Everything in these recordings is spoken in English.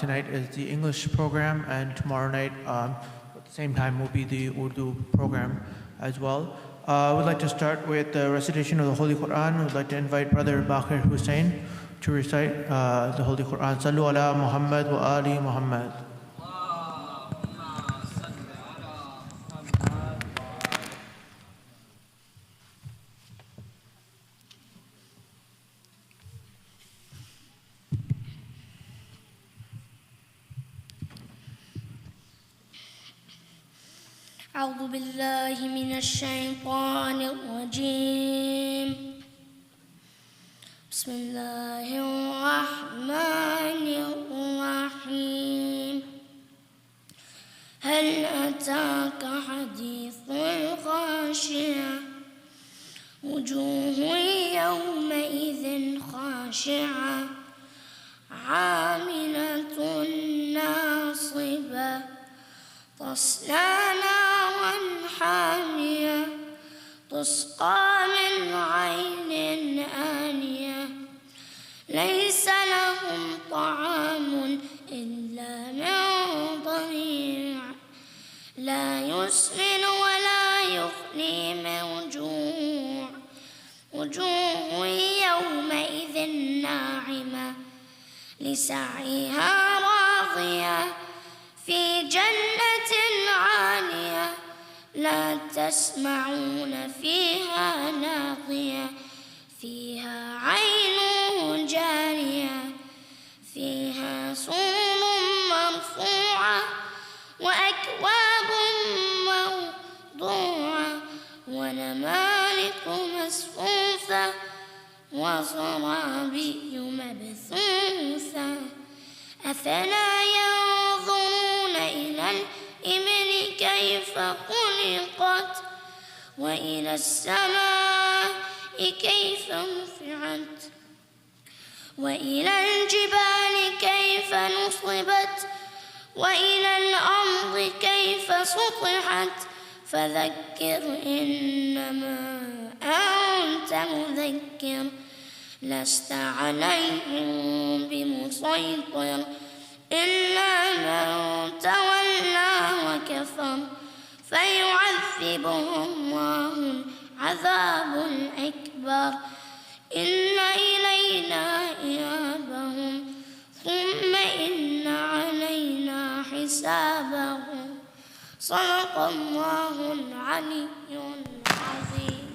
Tonight is the English program, and tomorrow night at the same time will be the Urdu program as well. We'd like to start with the recitation of the Holy Quran. We'd like to invite Brother Bakir Hussain to recite the Holy Quran. Sallu ala Muhammad wa ali Muhammad. أعوذ بالله من الشيطان الرجيم بسم الله الرحمن الرحيم هل أتاك حديث الغاشية وجوه يومئذ خاشعة عاملة ناصبة تصلى نارا حامية تسقى من عين آنية ليس لهم طعام إلا من ضريع لا يسمن ولا يغني من جوع وجوه يومئذ ناعمة لسعيها راضية في جنة عالية لا تسمعون فيها لاغية فيها عين جارية فيها سرر مرفوعة وأكواب موضوعة ونمارق مصفوفة وزرابي مبثوثة أفلا ينظرون إلى الإبل كيف خلقت وإلى السماء كيف رفعت وإلى الجبال كيف نصبت وإلى الأرض كيف سطحت فذكر إنما أنت مذكر لست عليهم بمسيطر إلا من تولى وكفر فيعذبه الله العذاب الأكبر إن إلينا إيابهم ثم إن علينا حسابهم صدق الله العلي العظيم.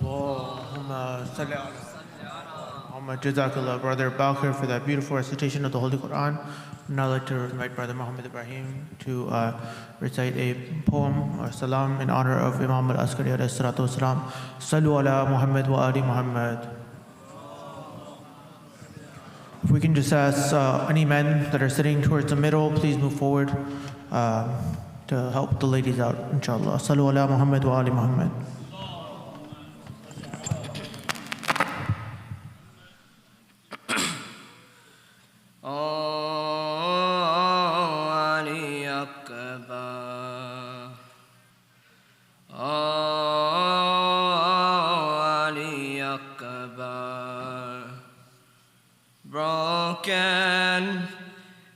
Allahumma salli ala Muhammad. Jazakallah, Brother Bakir, for that beautiful recitation of the Holy Quran. Now I'd like to invite Brother Muhammad Ibrahim to recite a poem or salam in honor of Imam al-Askari alayhi salatu wasalam. Sallu ala Muhammad wa ali Muhammad. If we can just ask any men that are sitting towards the middle, please move forward to help the ladies out, inshallah. Sallu ala Muhammad wa ali Muhammad. Broken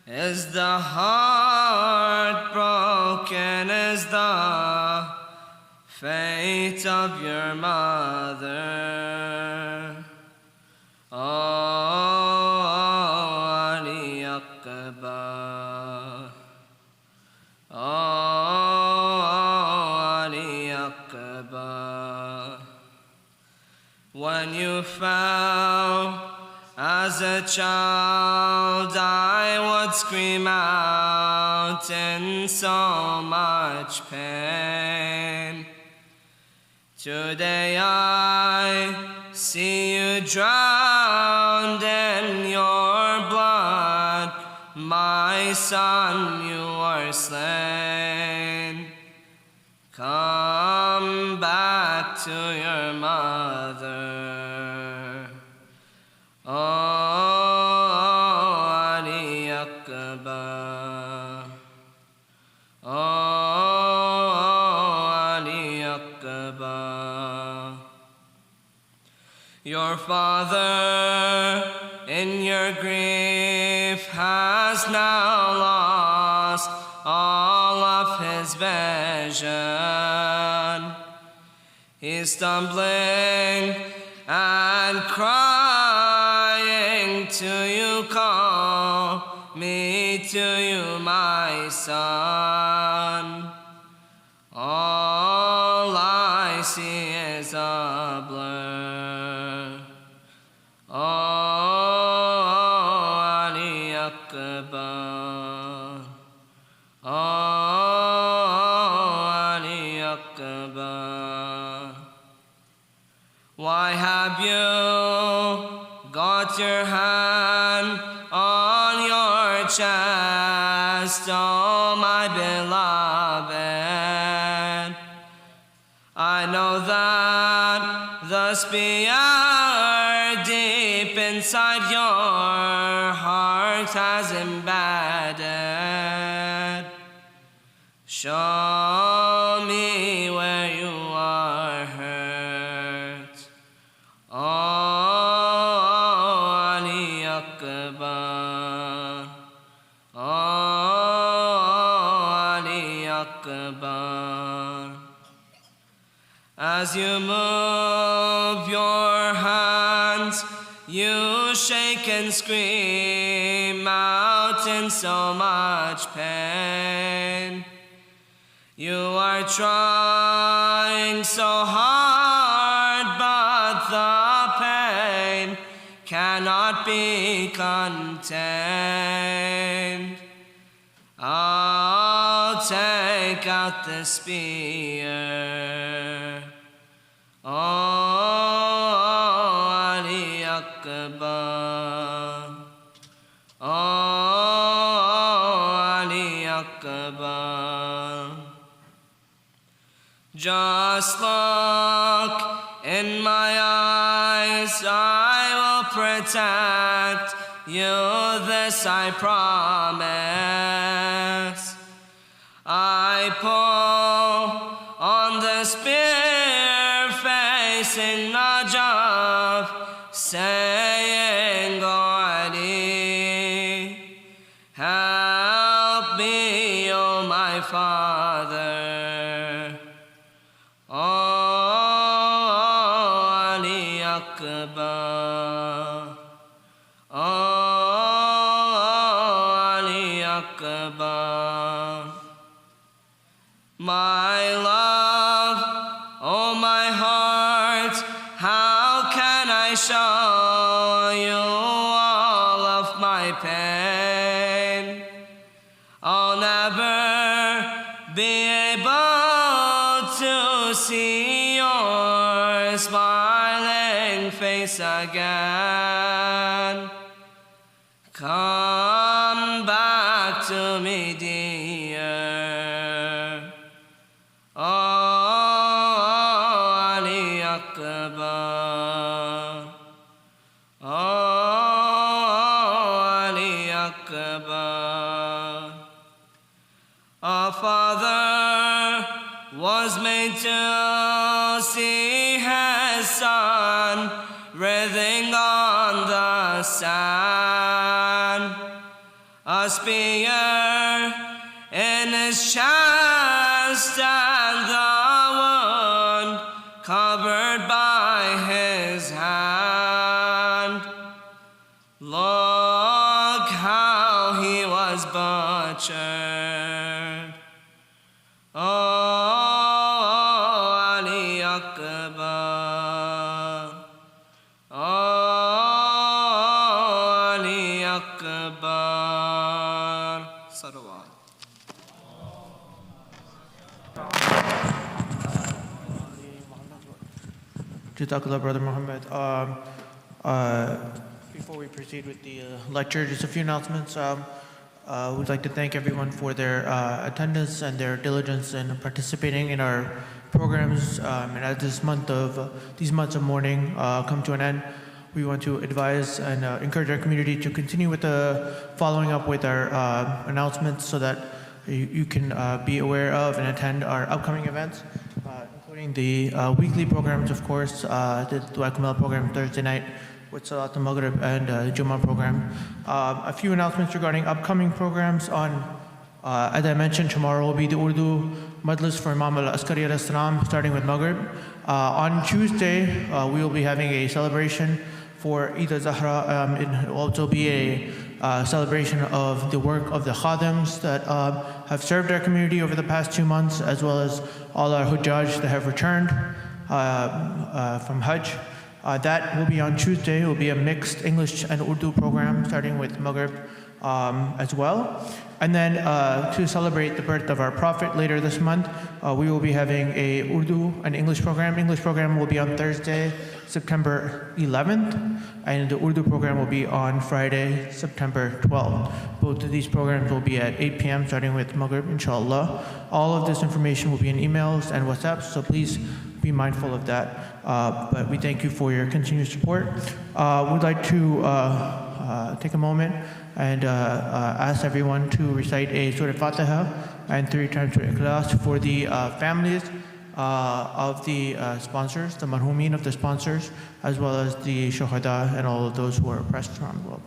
is the heart, broken is the fate of your mother. Oh, Ali Akbar. Oh, Ali Akbar. When you fell as a child, I would scream out in so much pain. Today I see you drowned in your blood. My son, you are slain. Come back to your mother. Oh, Ali Akbar. Oh, Ali Akbar. Your father in your grief has has now lost all of his vision. He's stumbling and crying to you, call me to you, my son. All I see is a blur. Oh, Ali Akbar. Oh, Ali Akbar. Why have you got your hand on your chest, oh my beloved? I know that the spear deep inside your heart has embedded. Show me where you are hurt. Oh, Ali Akbar. Oh, Ali Akbar. As you move your hands, you shake and scream out in so much pain. You are trying so hard, but the pain cannot be contained. I'll take out the spear. Oh, Ali Akbar. Oh, Ali Akbar. Just look in my eyes, I will protect you, this I promise. I pull on the spear facing Najaf, saying, Ali, help me, O my Father. Oh, Ali Akbar. Oh, Ali Akbar. My love, oh my heart, how can I show you all of my pain? I'll never be able to see your smiling face again. Come back to me, dear. Oh, Ali Akbar. Oh, Ali Akbar. A father was made to see his son writhing on the sand. A spear in his chest and the wound covered by his hand. Look how he was butchered. Oh, Ali Akbar. Oh, Ali Akbar. Salawat. Jazakallah, Brother Muhammad. Before we proceed with the lecture, just a few announcements. We'd like to thank everyone for their attendance and their diligence in participating in our programs. And as these months of mourning come to an end, we want to advise and encourage our community to continue with the following up with our announcements so that you can be aware of and attend our upcoming events, including the weekly programs, of course, the Dua Kumal program Thursday night with Salat al-Maghrib and the Jummah program. A few announcements regarding upcoming programs. As I mentioned, tomorrow will be the Urdu Majlis for Imam al-Askari alayhi salam, starting with Maghrib. On Tuesday, we will be having a celebration for Eid al-Zahra. It will also be a celebration of the work of the Khadims that have served our community over the past 2 months, as well as all our Hujjaj that have returned from Hajj. That will be on Tuesday. It will be a mixed English and Urdu program, starting with Maghrib as well. And then to celebrate the birth of our Prophet later this month, we will be having a Urdu and English program. English program will be on Thursday, September 11th, and the Urdu program will be on Friday, September 12th. Both of these programs will be at 8 p.m. starting with Maghrib, inshallah. All of this information will be in emails and WhatsApp, so please be mindful of that. But we thank you for your continued support. We'd like to take a moment and ask everyone to recite a Surah Fatiha and 3 times Surah Ikhlas for the families of the sponsors, the marhumin of the sponsors, as well as the shuhada and all of those who are oppressed around the world.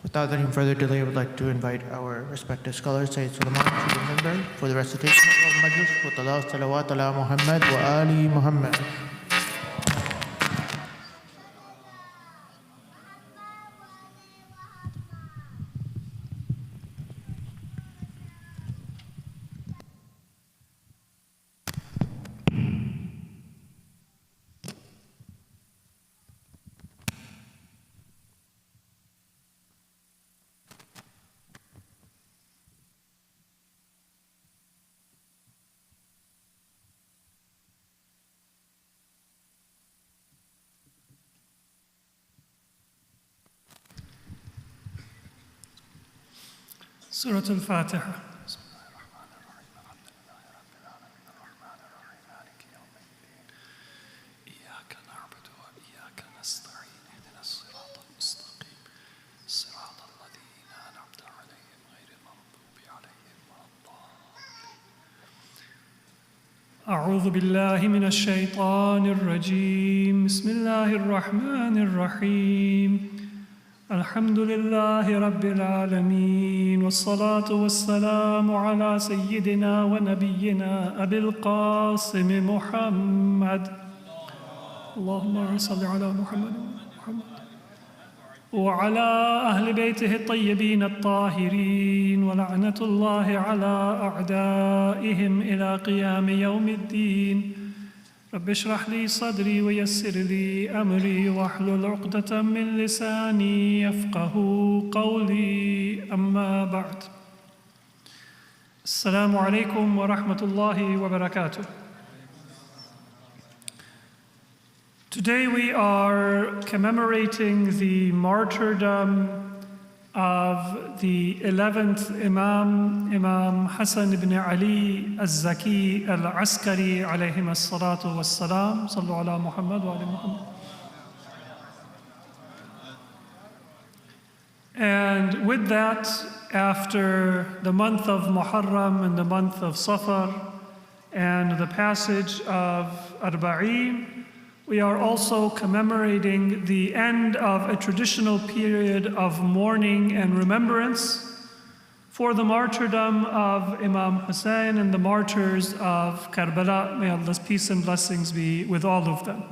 Without any further delay, I would like to invite our respected scholars, Sayyid Sulayman, to the minbar for the recitation of Majlis. Wa salawat ala Muhammad wa ali Muhammad. Surah Al-Fatiha. أعوذ بالله من الشيطان الرجيم بسم الله الرحمن الرحيم الحمد لله رب العالمين والصلاة والسلام على سيدنا ونبينا أبي القاسم محمد اللهم صل على محمد وعلى أهل بيته الطيبين الطاهرين ولعنة الله على أعدائهم إلى قيام يوم الدين رب اشرح لي صدري ويسر لي أمري واحلل عقدة من لساني يفقه قولي أما بعد السلام عليكم ورحمة الله وبركاته. Today we are commemorating the martyrdom of the 11th Imam, Imam Hassan ibn Ali al-Zaki al-Askari alayhim as-salatu was-salam. Sallu ala Muhammad wa ala Muhammad. And with that, after the month of Muharram and the month of Safar and the passage of Arba'een, we are also commemorating the end of a traditional period of mourning and remembrance for the martyrdom of Imam Hassan and the martyrs of Karbala. May Allah's peace and blessings be with all of them.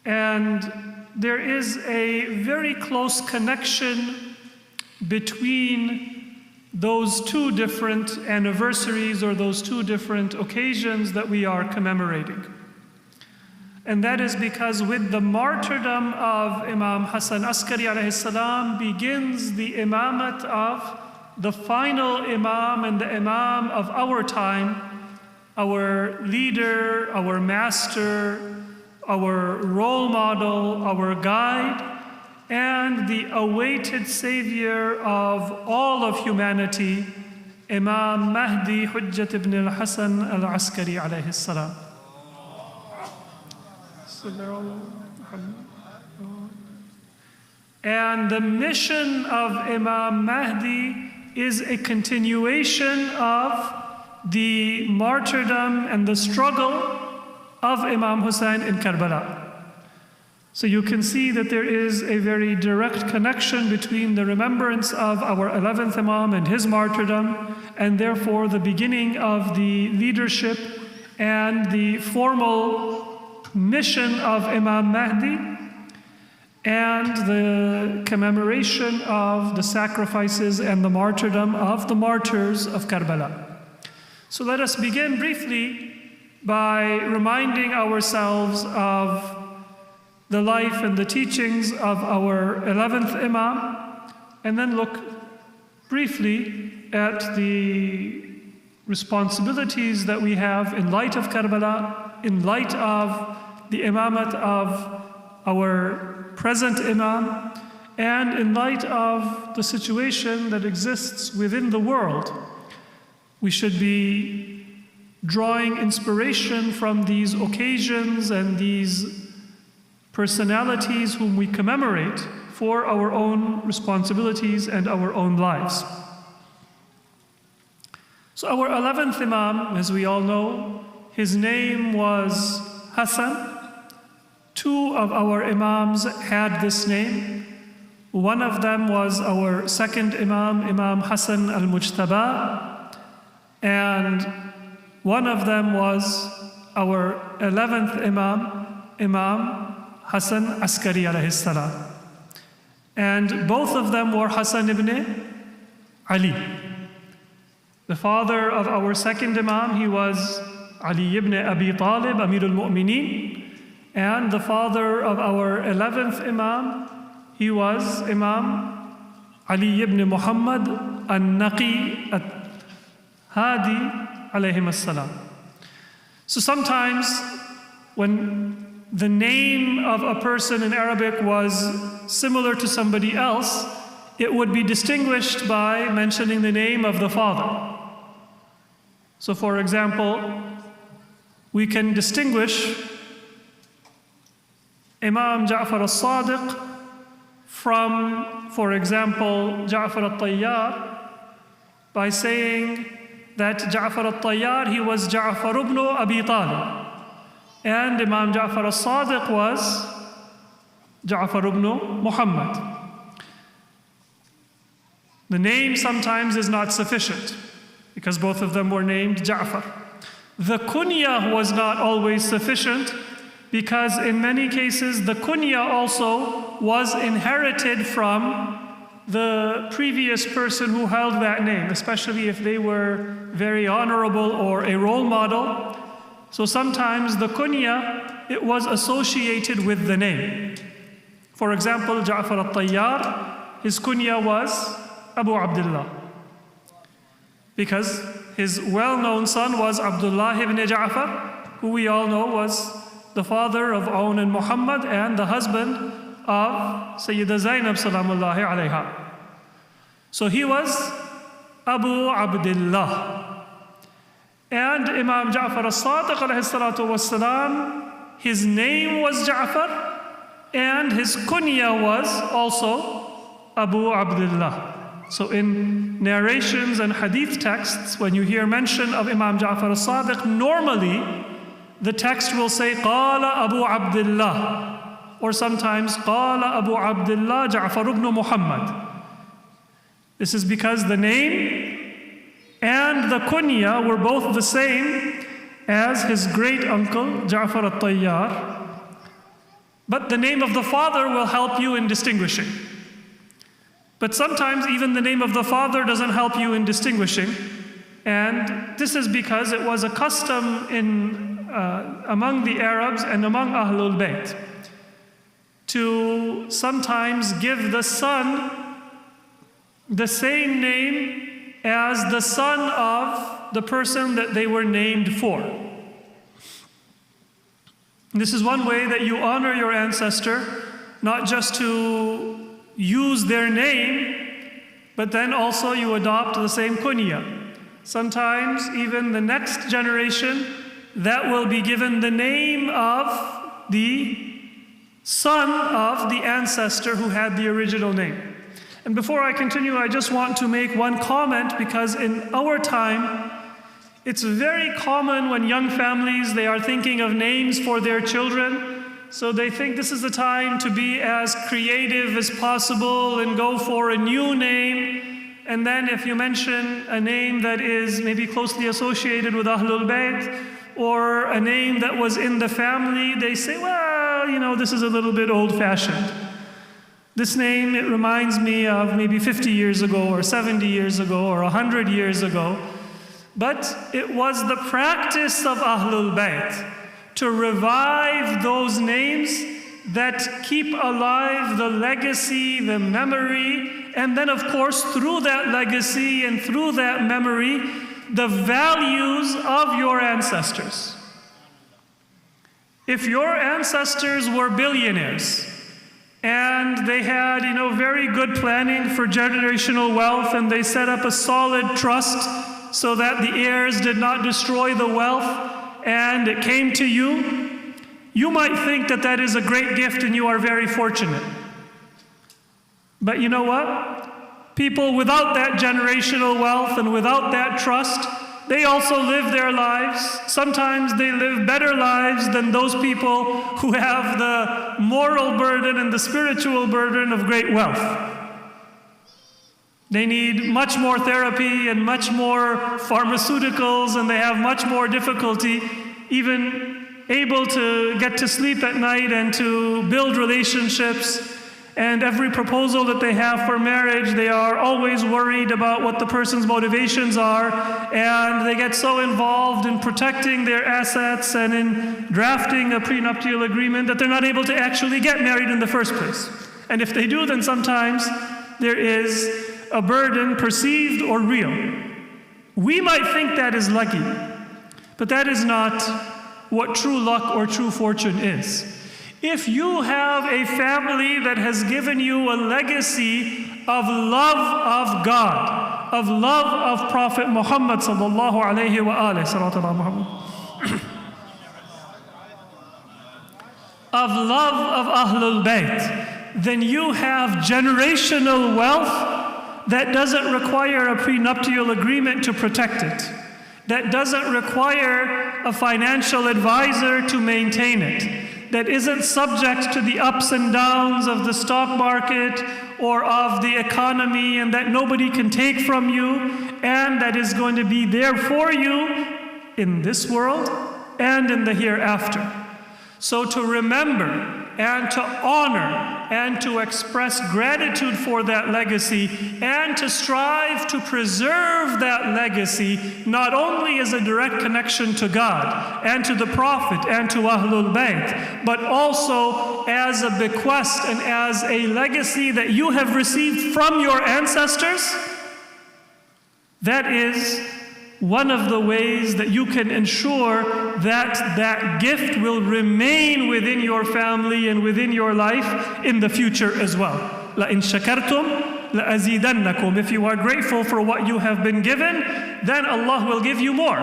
And there is a very close connection between those two different anniversaries or those two different occasions that we are commemorating. And that is because with the martyrdom of Imam Hassan Askari alayhi salam begins the imamat of the final imam and the imam of our time, our leader, our master, our role model, our guide, and the awaited savior of all of humanity, Imam Mahdi Hujjat ibn al-Hassan al-Askari alayhi salam. And the mission of Imam Mahdi is a continuation of the martyrdom and the struggle of Imam Hussein in Karbala. So you can see that there is a very direct connection between the remembrance of our 11th Imam and his martyrdom, and therefore the beginning of the leadership and the formal mission of Imam Mahdi, and the commemoration of the sacrifices and the martyrdom of the martyrs of Karbala. So let us begin briefly by reminding ourselves of the life and the teachings of our 11th Imam, and then look briefly at the responsibilities that we have in light of Karbala, in light of the imamat of our present Imam, and in light of the situation that exists within the world. We should be drawing inspiration from these occasions and these personalities whom we commemorate for our own responsibilities and our own lives. So our 11th Imam, as we all know, his name was Hassan. Two of our Imams had this name. One of them was our second Imam, Imam Hassan al-Mujtaba, and one of them was our 11th Imam, Imam Hassan al-Askari alayhi salam. And both of them were Hassan ibn Ali. The father of our second Imam, he was Ali ibn Abi Talib, Amir al-Mu'mineen. And the father of our 11th Imam, he was Imam Ali ibn Muhammad al-Naqi al-Hadi alayhim as-salam. So sometimes when the name of a person in Arabic was similar to somebody else, it would be distinguished by mentioning the name of the father. So for example, we can distinguish Imam Ja'far al-Sadiq from, for example, Ja'far al-Tayyar by saying that Ja'far al-Tayyar, he was Ja'far ibn Abi Talib. And Imam Ja'far al-Sadiq was Ja'far ibn Muhammad. The name sometimes is not sufficient because both of them were named Ja'far. The kunya was not always sufficient because in many cases the kunya also was inherited from the previous person who held that name, especially if they were very honorable or a role model. So sometimes the kunya, it was associated with the name. For example, Ja'far al-Tayyar, his kunya was Abu Abdullah, because his well-known son was Abdullah ibn Ja'far, who we all know was the father of Aun and Muhammad and the husband of Sayyidah Zainab salamullahi alayha. So he was Abu Abdullah. And Imam Ja'far al-Sadiq alayhi salatu wassalam, his name was Ja'far and his kunya was also Abu Abdullah. So in narrations and hadith texts, when you hear mention of Imam Ja'far al-Sadiq, normally the text will say Qala Abu Abdullah, or sometimes Qala Abu Abdullah Ja'far ibn Muhammad. This is because the name and the kunya were both the same as his great uncle Ja'far al-Tayyar, but the name of the father will help you in distinguishing. But sometimes even the name of the father doesn't help you in distinguishing, and this is because it was a custom among the Arabs and among Ahlul Bayt to sometimes give the son the same name as the son of the person that they were named for. This is one way that you honor your ancestor, not just to use their name, but then also you adopt the same kunya. Sometimes even the next generation, that will be given the name of the son of the ancestor who had the original name. And before I continue, I just want to make one comment, because in our time, it's very common when young families, they are thinking of names for their children. So they think this is the time to be as creative as possible and go for a new name. And then if you mention a name that is maybe closely associated with Ahlul Bayt, or a name that was in the family, they say, well, you know, this is a little bit old-fashioned. This name, it reminds me of maybe 50 years ago, or 70 years ago, or 100 years ago. But it was the practice of Ahlul Bayt to revive those names that keep alive the legacy, the memory, and then of course through that legacy and through that memory, the values of your ancestors. If your ancestors were billionaires and they had, very good planning for generational wealth, and they set up a solid trust so that the heirs did not destroy the wealth, and it came to you, you might think that that is a great gift and you are very fortunate. But you know what? People without that generational wealth and without that trust, they also live their lives. Sometimes they live better lives than those people who have the moral burden and the spiritual burden of great wealth. They need much more therapy and much more pharmaceuticals, and they have much more difficulty even able to get to sleep at night and to build relationships. And every proposal that they have for marriage, they are always worried about what the person's motivations are, and they get so involved in protecting their assets and in drafting a prenuptial agreement that they're not able to actually get married in the first place. And if they do, then sometimes there is a burden, perceived or real. We might think that is lucky, but that is not what true luck or true fortune is. If you have a family that has given you a legacy of love of God, of love of Prophet Muhammad sallallahu alayhi wa alihi, of love of Ahlul Bayt, then you have generational wealth that doesn't require a prenuptial agreement to protect it, that doesn't require a financial advisor to maintain it, that isn't subject to the ups and downs of the stock market or of the economy, and that nobody can take from you, and that is going to be there for you in this world and in the hereafter. So to remember and to honor and to express gratitude for that legacy, and to strive to preserve that legacy, not only as a direct connection to God and to the Prophet and to Ahlul Bayt, but also as a bequest and as a legacy that you have received from your ancestors. That is one of the ways that you can ensure that that gift will remain within your family and within your life in the future as well. لَإِن شَكَرْتُمْ لَأَزِيدَنَّكُمْ. If you are grateful for what you have been given, then Allah will give you more.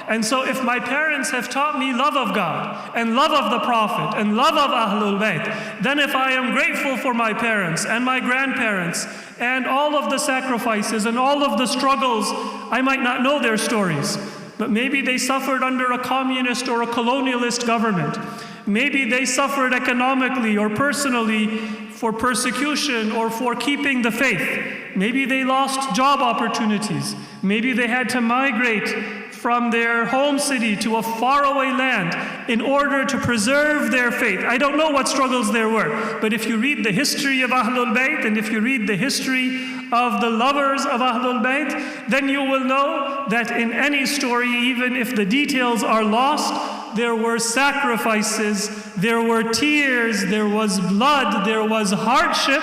And so if my parents have taught me love of God and love of the Prophet and love of Ahlul Bayt, then if I am grateful for my parents and my grandparents and all of the sacrifices and all of the struggles, I might not know their stories, but maybe they suffered under a communist or a colonialist government. Maybe they suffered economically or personally for persecution or for keeping the faith. Maybe they lost job opportunities. Maybe they had to migrate from their home city to a faraway land in order to preserve their faith. I don't know what struggles there were, but if you read the history of Ahlul Bayt and if you read the history of the lovers of Ahlul Bayt, then you will know that in any story, even if the details are lost, there were sacrifices, there were tears, there was blood, there was hardship.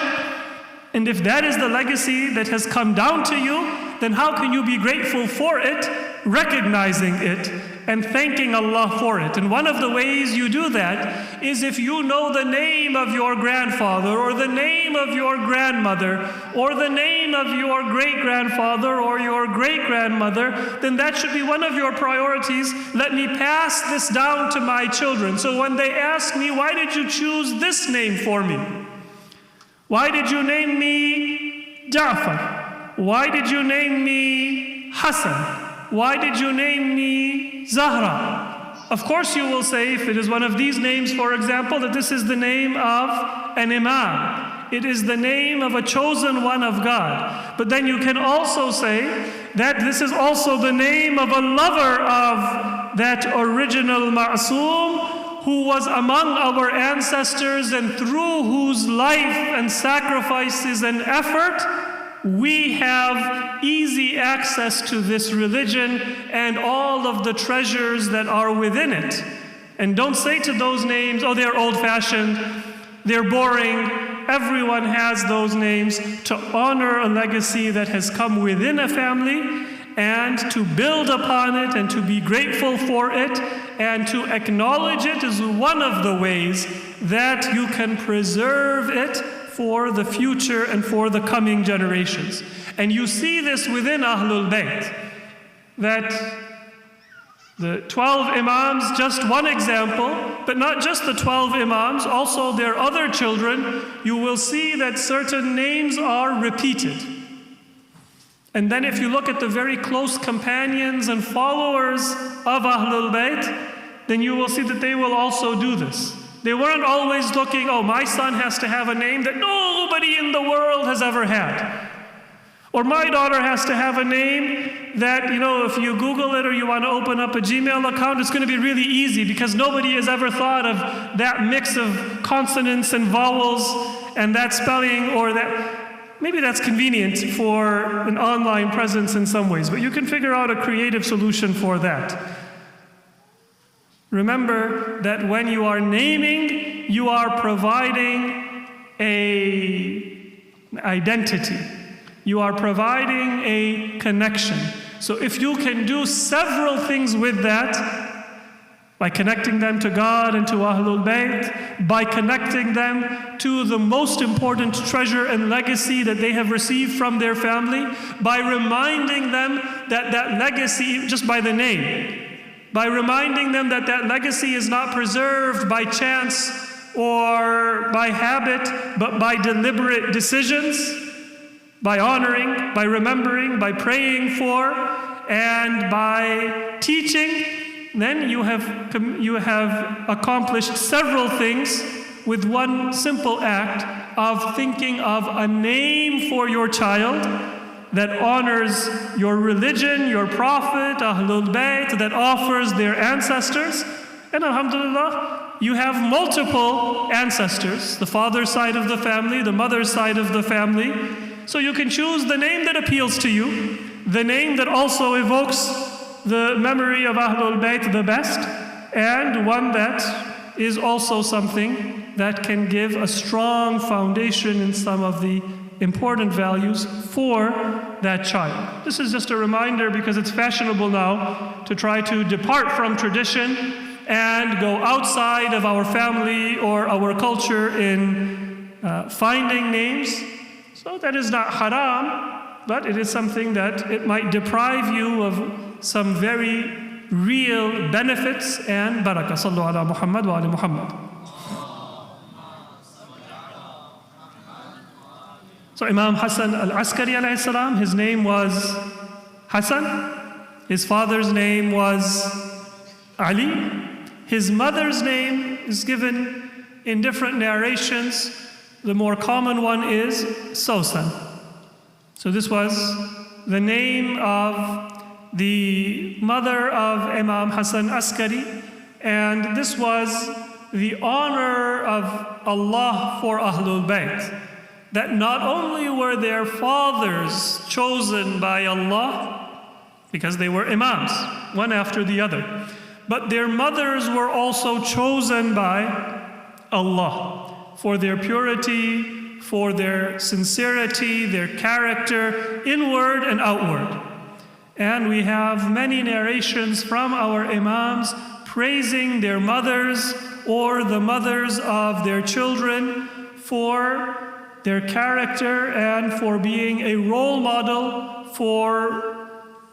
And if that is the legacy that has come down to you, then how can you be grateful for it recognizing it, and thanking Allah for it. And one of the ways you do that is if you know the name of your grandfather, or the name of your grandmother, or the name of your great-grandfather or your great-grandmother, then that should be one of your priorities. Let me pass this down to my children. So when they ask me, why did you choose this name for me? Why did you name me Ja'far? Why did you name me Hassan? Why did you name me Zahra? Of course you will say, if it is one of these names, for example, that this is the name of an Imam. It is the name of a chosen one of God. But then you can also say that this is also the name of a lover of that original Ma'soom, who was among our ancestors and through whose life and sacrifices and effort we have easy access to this religion and all of the treasures that are within it. And don't say to those names, oh, they're old-fashioned, they're boring. Everyone has those names to honor a legacy that has come within a family, and to build upon it and to be grateful for it and to acknowledge it is one of the ways that you can preserve it for the future and for the coming generations. And you see this within Ahlul Bayt, that the 12 Imams, just one example, but not just the 12 Imams, also their other children, you will see that certain names are repeated. And then if you look at the very close companions and followers of Ahlul Bayt, then you will see that they will also do this. They weren't always looking, oh, my son has to have a name that nobody in the world has ever had. Or my daughter has to have a name that, if you Google it or you want to open up a Gmail account, it's going to be really easy because nobody has ever thought of that mix of consonants and vowels and that spelling, or that. Maybe that's convenient for an online presence in some ways, but you can figure out a creative solution for that. Remember that when you are naming, you are providing an identity. You are providing a connection. So if you can do several things with that, by connecting them to God and to Ahlul Bayt, by connecting them to the most important treasure and legacy that they have received from their family, by reminding them that that legacy, just by the name, by reminding them that that legacy is not preserved by chance or by habit, but by deliberate decisions, by honoring, by remembering, by praying for, and by teaching, then you have accomplished several things with one simple act of thinking of a name for your child that honors your religion, your prophet, Ahlul Bayt, that offers their ancestors. And alhamdulillah, you have multiple ancestors, the father's side of the family, the mother's side of the family. So you can choose the name that appeals to you, the name that also evokes the memory of Ahlul Bayt the best, and one that is also something that can give a strong foundation in some of the important values for that child. This is just a reminder because it's fashionable now to try to depart from tradition and go outside of our family or our culture in finding names. So that is not haram, but it is something that it might deprive you of some very real benefits and barakah. Sallu ala Muhammad wa ali Muhammad. So Imam Hassan al-Askari alayhi salam, his name was Hassan. His father's name was Ali. His mother's name is given in different narrations. The more common one is Sosan. So this was the name of the mother of Imam Hassan Askari, and this was the honor of Allah for Ahlul Bayt, that not only were their fathers chosen by Allah, because they were Imams, one after the other, but their mothers were also chosen by Allah for their purity, for their sincerity, their character, inward and outward. And we have many narrations from our Imams praising their mothers or the mothers of their children for their character and for being a role model for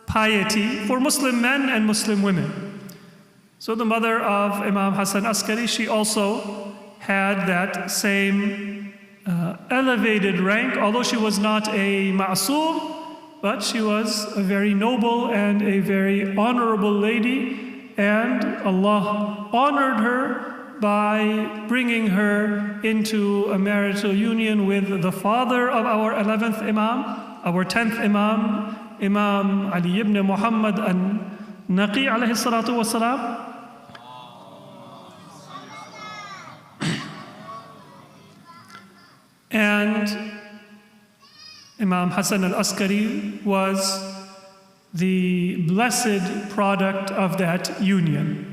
piety for Muslim men and Muslim women. So the mother of Imam Hassan Askari, she also had that same elevated rank, although she was not a ma'soom, but she was a very noble and a very honorable lady, and Allah honored her by bringing her into a marital union with the father of our 11th Imam, our 10th Imam, Imam Ali ibn Muhammad al-Naqi alayhi salatu wasalam. And Imam Hassan al-Askari was the blessed product of that union.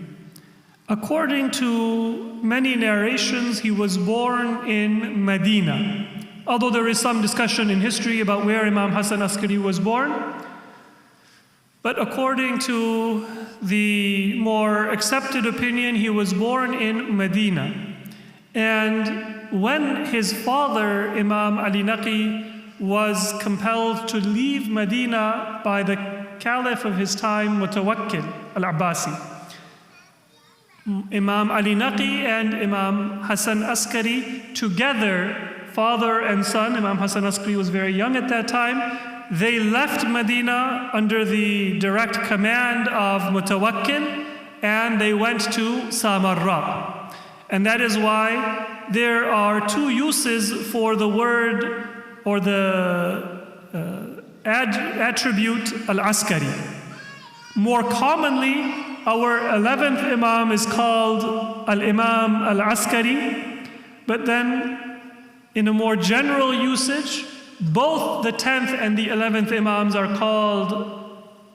According to many narrations, he was born in Medina. Although there is some discussion in history about where Imam Hassan Askari was born. But according to the more accepted opinion, he was born in Medina. And when his father, Imam Ali Naqi, was compelled to leave Medina by the caliph of his time, Mutawakkil al-Abbasi, Imam Ali Naqi and Imam Hassan Askari together, father and son, Imam Hassan Askari was very young at that time, they left Medina under the direct command of Mutawakkil, and they went to Samarra. And that is why there are two uses for the word or the attribute al-Askari. More commonly, our 11th Imam is called al-Imam al-Askari, but then in a more general usage, both the 10th and the 11th Imams are called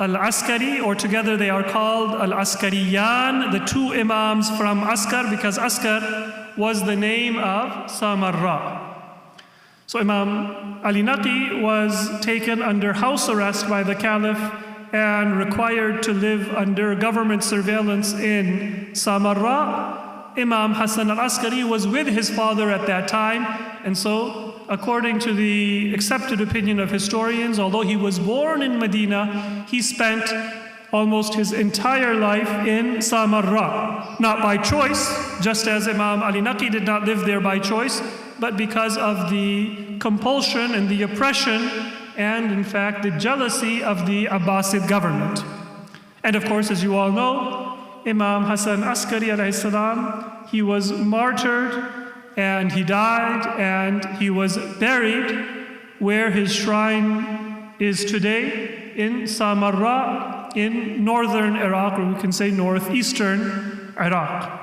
al-Askari, or together they are called al-Askariyan, the two Imams from Askar, because Askar was the name of Samarra. So Imam Ali Naqi was taken under house arrest by the Caliph and required to live under government surveillance in Samarra. Imam Hassan al-Askari was with his father at that time, and so according to the accepted opinion of historians, although he was born in Medina, he spent almost his entire life in Samarra. Not by choice, just as Imam Ali Naqi did not live there by choice, but because of the compulsion and the oppression and, in fact, the jealousy of the Abbasid government. And of course, as you all know, Imam Hassan Askari alayhi salam, he was martyred and he died and he was buried where his shrine is today in Samarra in northern Iraq, or we can say northeastern Iraq.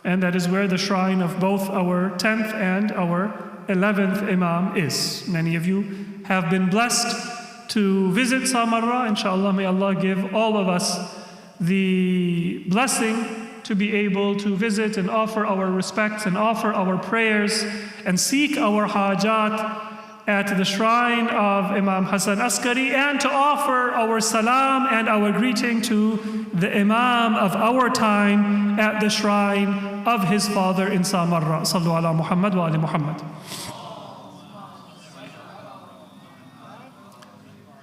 And that is where the shrine of both our 10th and our 11th Imam is. Many of you have been blessed to visit Samarra. Inshallah, may Allah give all of us the blessing to be able to visit and offer our respects and offer our prayers and seek our hajat at the shrine of Imam Hassan Askari, and to offer our salam and our greeting to the Imam of our time at the shrine of his father in Samarra. Sallu ala Muhammad wa ali Muhammad.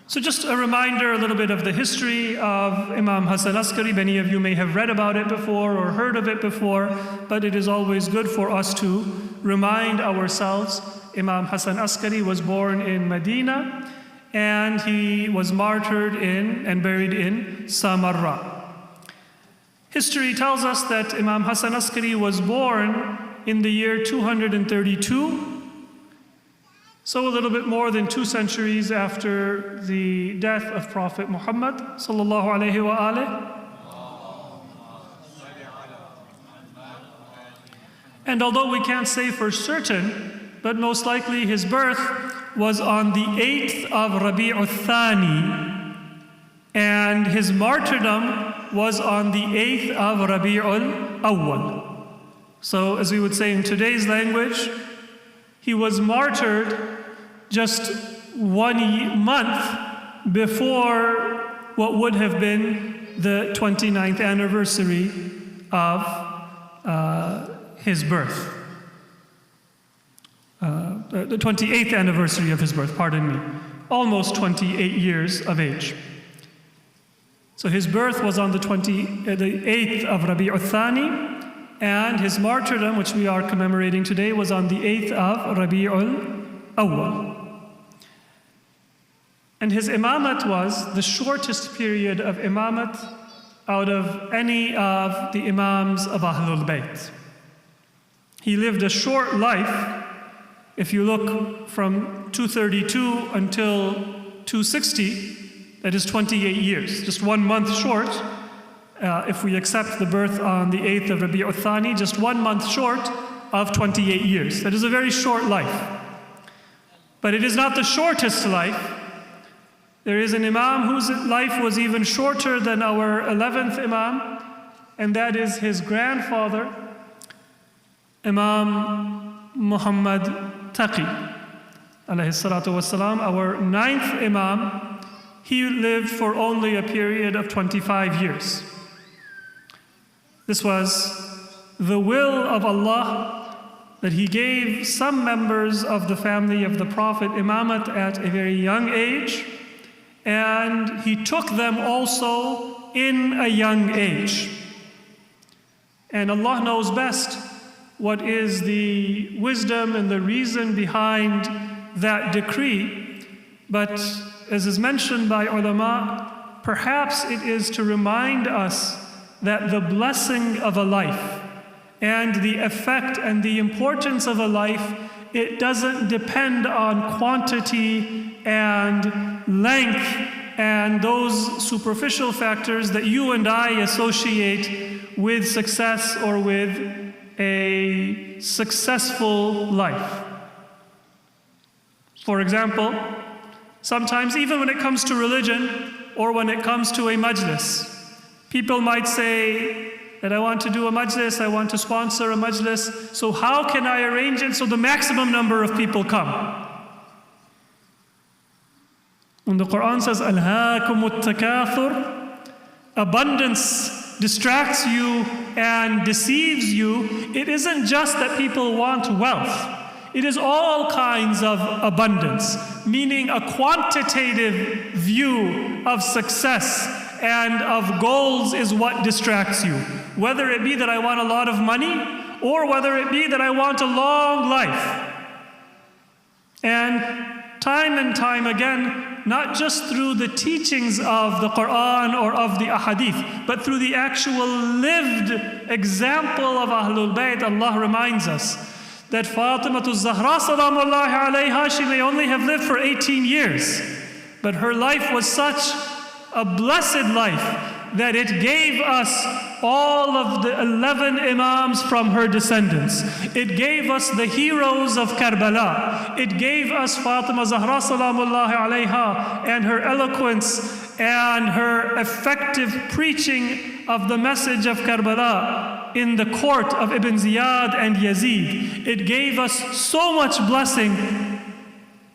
So just a reminder, a little bit of the history of Imam Hassan Askari. Many of you may have read about it before or heard of it before, but it is always good for us to remind ourselves. Imam Hassan Askari was born in Medina, and he was martyred in and buried in Samarra. History tells us that Imam Hassan Askari was born in the year 232, so a little bit more than 2 centuries after the death of Prophet Muhammad sallallahu alaihi wa alihi. And although we can't say for certain, but most likely his birth was on the 8th of Rabi'ul Thani, and his martyrdom was on the 8th of Rabi'ul Awwal. So as we would say in today's language, he was martyred just 1 month before what would have been the 29th anniversary of his birth. The 28th anniversary of his birth, pardon me. Almost 28 years of age. So his birth was on the 8th of Rabi'ul Thani, and his martyrdom, which we are commemorating today, was on the 8th of Rabi'ul Awwal. And his imamat was the shortest period of imamat out of any of the imams of Ahlul Bayt. He lived a short life. If you look from 232 until 260, that is 28 years, just 1 month short. If we accept the birth on the 8th of Rabi'ul Thani, just 1 month short of 28 years. That is a very short life. But it is not the shortest life. There is an imam whose life was even shorter than our 11th imam, and that is his grandfather, Imam Muhammad Taqi, alayhi salatu wasalam, our 9th imam. He lived for only a period of 25 years. This was the will of Allah that He gave some members of the family of the Prophet imamat at a very young age, and He took them also in a young age. And Allah knows best what is the wisdom and the reason behind that decree, but as is mentioned by ulama, perhaps it is to remind us that the blessing of a life and the effect and the importance of a life, it doesn't depend on quantity and length and those superficial factors that you and I associate with success or with a successful life. For example, sometimes even when it comes to religion or when it comes to a majlis, people might say that I want to do a majlis, I want to sponsor a majlis, so how can I arrange it so the maximum number of people come? When the Quran says, "Alhaakumut takathur," abundance distracts you and deceives you, it isn't just that people want wealth. It is all kinds of abundance, meaning a quantitative view of success and of goals is what distracts you. Whether it be that I want a lot of money or whether it be that I want a long life. And time again, not just through the teachings of the Quran or of the ahadith, but through the actual lived example of Ahlul Bayt, Allah reminds us that Fatima Zahra salamullahi alayha, she may only have lived for 18 years, but her life was such a blessed life that it gave us all of the 11 imams from her descendants. It gave us the heroes of Karbala. It gave us Fatima Zahra salamullahi alayha and her eloquence and her effective preaching of the message of Karbala in the court of Ibn Ziyad and Yazid. It gave us so much blessing,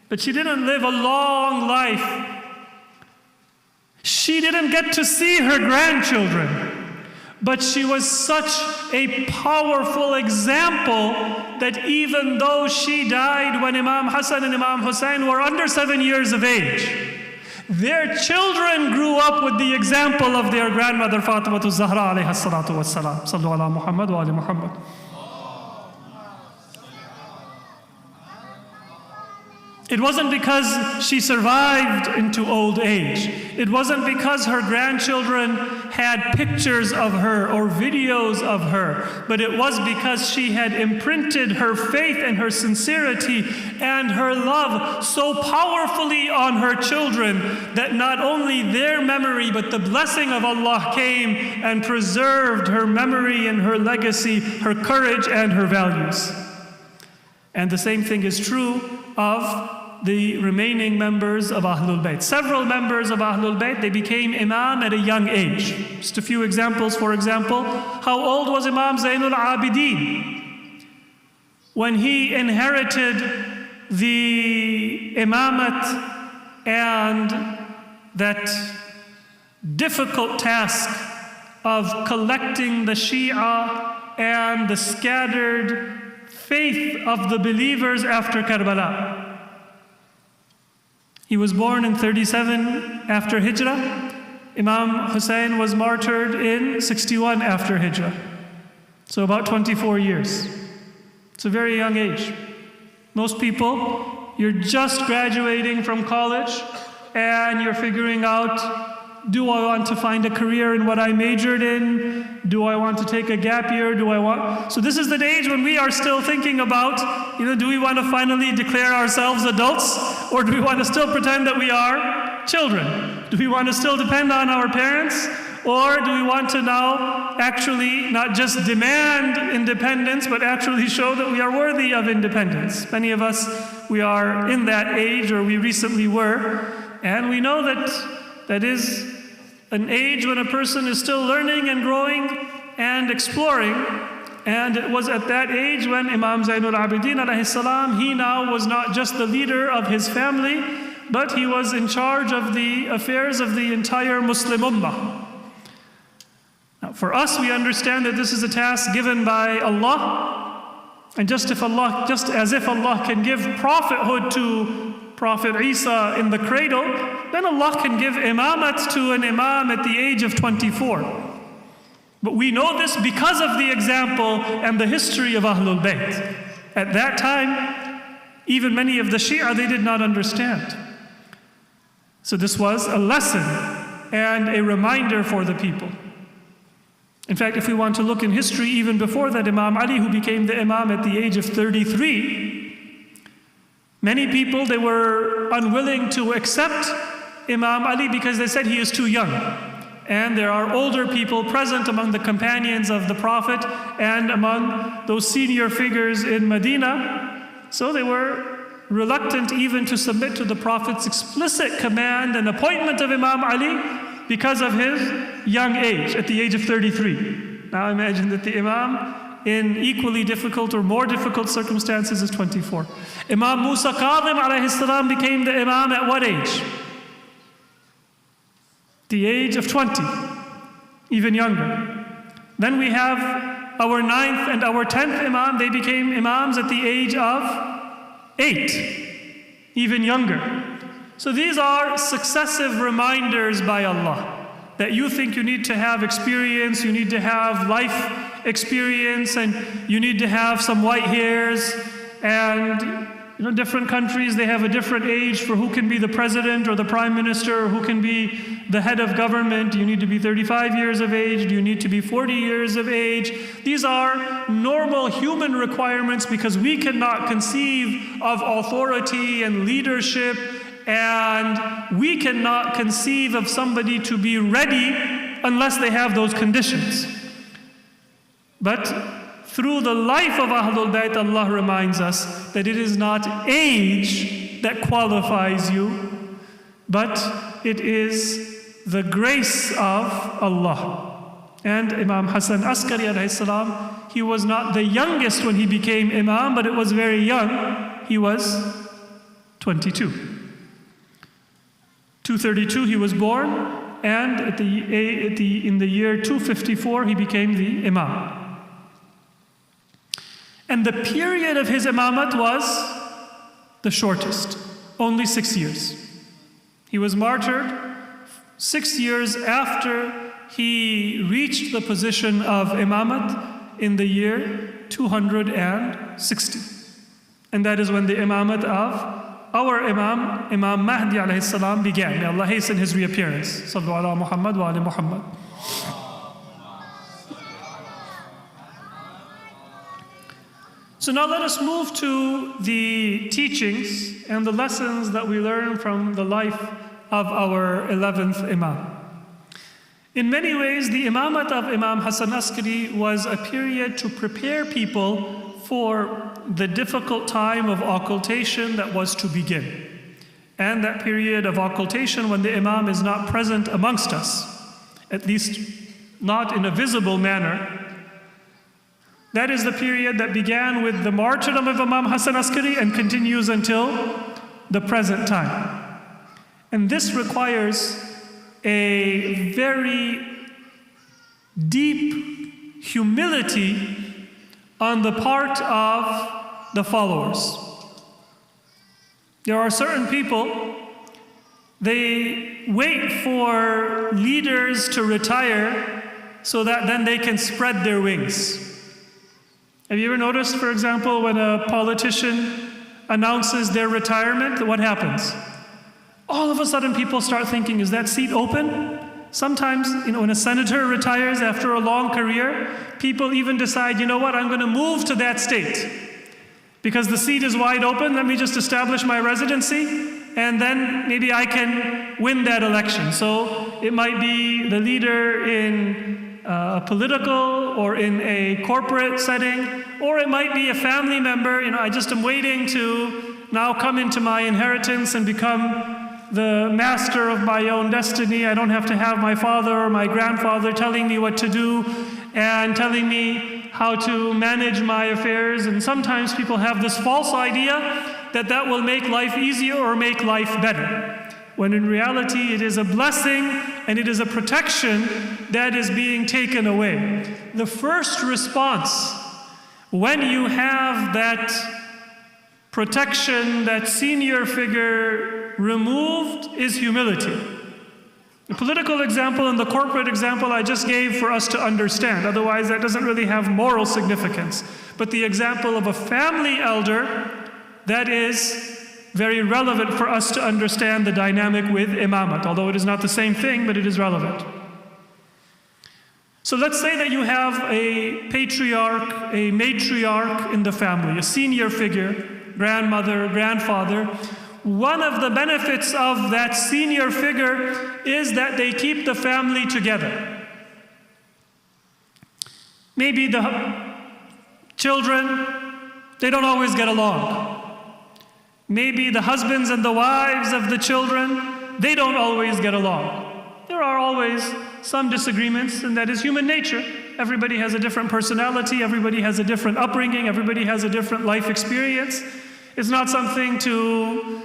but she didn't live a long life. She didn't get to see her grandchildren, but she was such a powerful example that even though she died when Imam Hassan and Imam Hussein were under 7 years of age, their children grew up with the example of their grandmother Fatima Zahra alayha salatu wassalam. Sallu ala Muhammad wa ali Muhammad. It wasn't because she survived into old age. It wasn't because her grandchildren had pictures of her or videos of her, but it was because she had imprinted her faith and her sincerity and her love so powerfully on her children that not only their memory but the blessing of Allah came and preserved her memory and her legacy, her courage and her values. And the same thing is true of the remaining members of Ahlul Bayt. Several members of Ahlul Bayt, they became Imam at a young age. Just a few examples. For example, how old was Imam Zainul Abidin when he inherited the imamat and that difficult task of collecting the Shia and the scattered faith of the believers after Karbala. He was born in 37 after Hijrah. Imam Hussein was martyred in 61 after Hijrah. So about 24 years. It's a very young age. Most people, you're just graduating from college and you're figuring out, do I want to find a career in what I majored in? Do I want to take a gap year? So this is the age when we are still thinking about, do we want to finally declare ourselves adults? Or do we want to still pretend that we are children? Do we want to still depend on our parents? Or do we want to now actually not just demand independence, but actually show that we are worthy of independence? Many of us, we are in that age, or we recently were, and we know that is an age when a person is still learning and growing and exploring. And it was at that age when Imam Zainul Abidin alayhi salam, he now was not just the leader of his family, but he was in charge of the affairs of the entire Muslim Ummah. Now, for us, we understand that this is a task given by Allah, and just as if Allah can give prophethood to Prophet Isa in the cradle, then Allah can give imamat to an imam at the age of 24. But we know this because of the example and the history of Ahlul Bayt. At that time, even many of the Shia, they did not understand. So this was a lesson and a reminder for the people. In fact, if we want to look in history, even before that, Imam Ali, who became the imam at the age of 33, many people, they were unwilling to accept Imam Ali because they said he is too young. And there are older people present among the companions of the Prophet and among those senior figures in Medina. So they were reluctant even to submit to the Prophet's explicit command and appointment of Imam Ali because of his young age, at the age of 33. Now imagine that the Imam, in equally difficult or more difficult circumstances, is 24. Imam Musa Kadhim alayhi salam became the Imam at what age? The age of 20, even younger. Then we have our 9th and our 10th Imam, they became Imams at the age of 8, even younger. So these are successive reminders by Allah that you think you need to have experience, you need to have life experience, and you need to have some white hairs. And different countries, they have a different age for who can be the president or the prime minister, or who can be the head of government. You need to be 35 years of age. Do you need to be 40 years of age? These are normal human requirements because we cannot conceive of authority and leadership, and we cannot conceive of somebody to be ready unless they have those conditions. But through the life of Ahlul Bayt, Allah reminds us that it is not age that qualifies you, but it is the grace of Allah. And Imam Hassan al-Askari alayhi salam, he was not the youngest when he became Imam, but it was very young. He was 22. 232 he was born, and in the year 254 he became the Imam. And the period of his imamat was the shortest, only 6 years. He was martyred 6 years after he reached the position of imamat in the year 260. And that is when the imamat of our Imam, Imam Mahdi alayhi salam, began. May Allah hasten his reappearance. Sallu ala Muhammad wa ali Muhammad. So now let us move to the teachings and the lessons that we learn from the life of our 11th Imam. In many ways, the imamat of Imam Hassan al-Askari was a period to prepare people for the difficult time of occultation that was to begin. And that period of occultation when the Imam is not present amongst us, at least not in a visible manner. That is the period that began with the martyrdom of Imam Hassan al-Askari and continues until the present time. And this requires a very deep humility on the part of the followers. There are certain people, they wait for leaders to retire so that then they can spread their wings. Have you ever noticed, for example, when a politician announces their retirement, what happens? All of a sudden people start thinking, is that seat open? Sometimes, when a senator retires after a long career, people even decide, you know what, I'm going to move to that state. Because the seat is wide open, let me just establish my residency, and then maybe I can win that election. So it might be the leader in a political or in a corporate setting, or it might be a family member. I just am waiting to now come into my inheritance and become the master of my own destiny. I don't have to have my father or my grandfather telling me what to do and telling me how to manage my affairs. And sometimes people have this false idea that that will make life easier or make life better, when in reality it is a blessing and it is a protection that is being taken away. The first response when you have that protection, that senior figure removed, is humility. The political example and the corporate example I just gave for us to understand. Otherwise, that doesn't really have moral significance. But the example of a family elder, that is very relevant for us to understand the dynamic with imamat, although it is not the same thing, but it is relevant. So let's say that you have a patriarch, a matriarch in the family, a senior figure, grandmother, grandfather. One of the benefits of that senior figure is that they keep the family together. Maybe the children, they don't always get along. Maybe the husbands and the wives of the children, they don't always get along. There are always some disagreements, and that is human nature. Everybody has a different personality, everybody has a different upbringing, everybody has a different life experience. It's not something to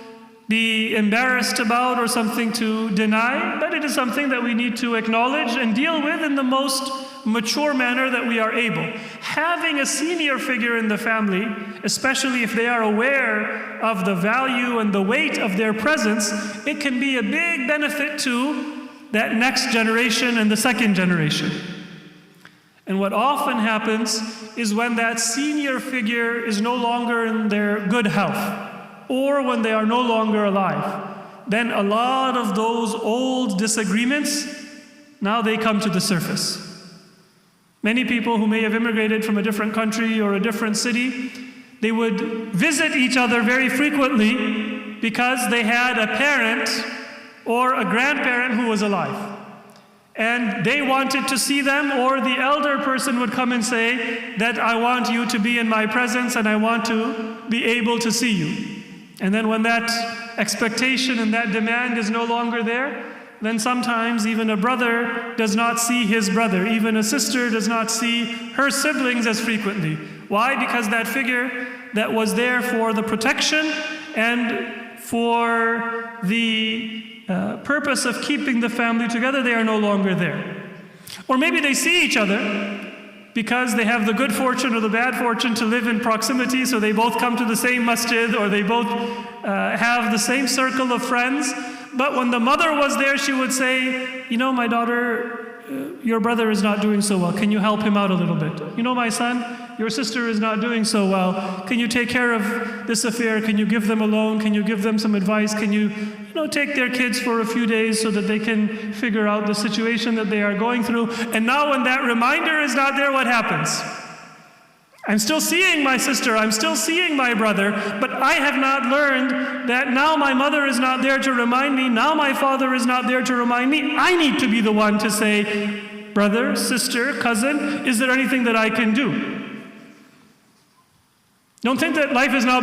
be embarrassed about or something to deny, but it is something that we need to acknowledge and deal with in the most mature manner that we are able. Having a senior figure in the family, especially if they are aware of the value and the weight of their presence, it can be a big benefit to that next generation and the second generation. And what often happens is when that senior figure is no longer in their good health, or when they are no longer alive, then a lot of those old disagreements, now they come to the surface. Many people who may have immigrated from a different country or a different city, they would visit each other very frequently because they had a parent or a grandparent who was alive. And they wanted to see them, or the elder person would come and say that I want you to be in my presence and I want to be able to see you. And then when that expectation and that demand is no longer there, then sometimes even a brother does not see his brother. Even a sister does not see her siblings as frequently. Why? Because that figure that was there for the protection and for the purpose of keeping the family together, they are no longer there. Or maybe they see each other because they have the good fortune or the bad fortune to live in proximity, so they both come to the same masjid, or they both have the same circle of friends. But when the mother was there, she would say, my daughter, your brother is not doing so well. Can you help him out a little bit? My son, your sister is not doing so well. Can you take care of this affair? Can you give them a loan? Can you give them some advice? Can you, take their kids for a few days so that they can figure out the situation that they are going through? And now when that reminder is not there, what happens? I'm still seeing my sister, I'm still seeing my brother, but I have not learned that now my mother is not there to remind me, now my father is not there to remind me. I need to be the one to say, brother, sister, cousin, is there anything that I can do? Don't think that life is now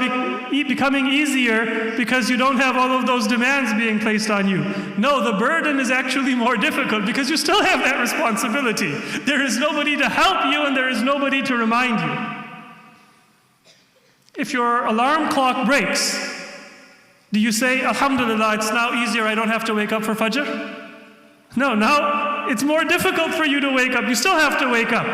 becoming easier because you don't have all of those demands being placed on you. No, the burden is actually more difficult because you still have that responsibility. There is nobody to help you and there is nobody to remind you. If your alarm clock breaks, do you say, Alhamdulillah, it's now easier, I don't have to wake up for Fajr? No, now it's more difficult for you to wake up. You still have to wake up.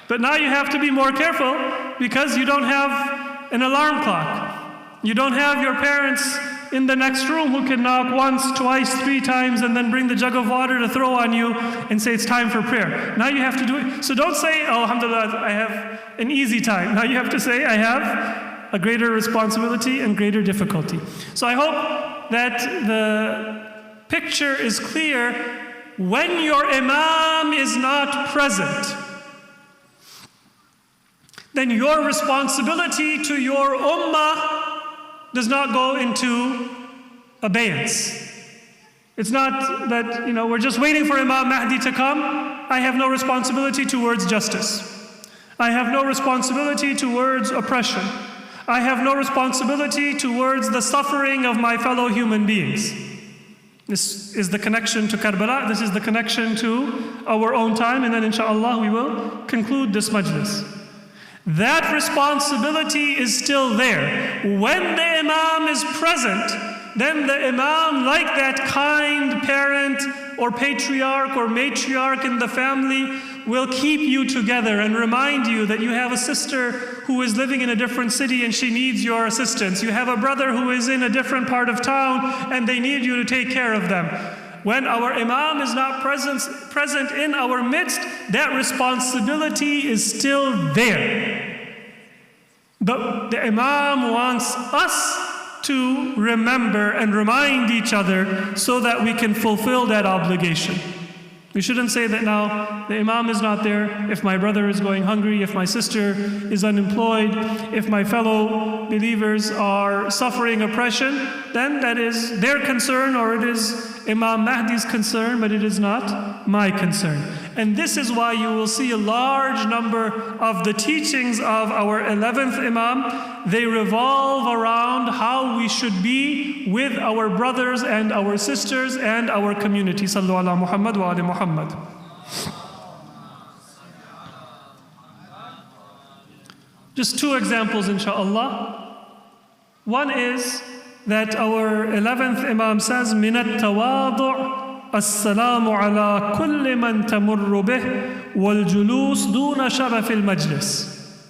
But now you have to be more careful because you don't have an alarm clock. You don't have your parents in the next room who can knock once, twice, 3 times and then bring the jug of water to throw on you and say it's time for prayer. Now you have to do it. So don't say, oh, alhamdulillah, I have an easy time. Now you have to say, I have a greater responsibility and greater difficulty. So I hope that the picture is clear. When your imam is not present, then your responsibility to your ummah does not go into abeyance. It's not that, we're just waiting for Imam Mahdi to come. I have no responsibility towards justice. I have no responsibility towards oppression. I have no responsibility towards the suffering of my fellow human beings. This is the connection to Karbala. This is the connection to our own time. And then inshallah we will conclude this majlis. That responsibility is still there. When the imam is present, then the imam, like that kind parent or patriarch or matriarch in the family, will keep you together and remind you that you have a sister who is living in a different city and she needs your assistance. You have a brother who is in a different part of town and they need you to take care of them. When our imam is not present in our midst, that responsibility is still there. But the imam wants us to remember and remind each other so that we can fulfill that obligation. We shouldn't say that now the imam is not there, if my brother is going hungry, if my sister is unemployed, if my fellow believers are suffering oppression, then that is their concern or it is Imam Mahdi's concern, but it is not my concern. And this is why you will see a large number of the teachings of our 11th Imam. They revolve around how we should be with our brothers and our sisters and our community. Sallu ala Muhammad wa ali Muhammad. Just 2 examples, inshaAllah. One is that our 11th Imam says, مِنَ التَّوَاضُعِ السَّلَامُ عَلَىٰ كُلِّ مَنْ تَمُرُّ بِهِ وَالْجُلُوسُ دُونَ شَرَفِ الْمَجْلِسِ.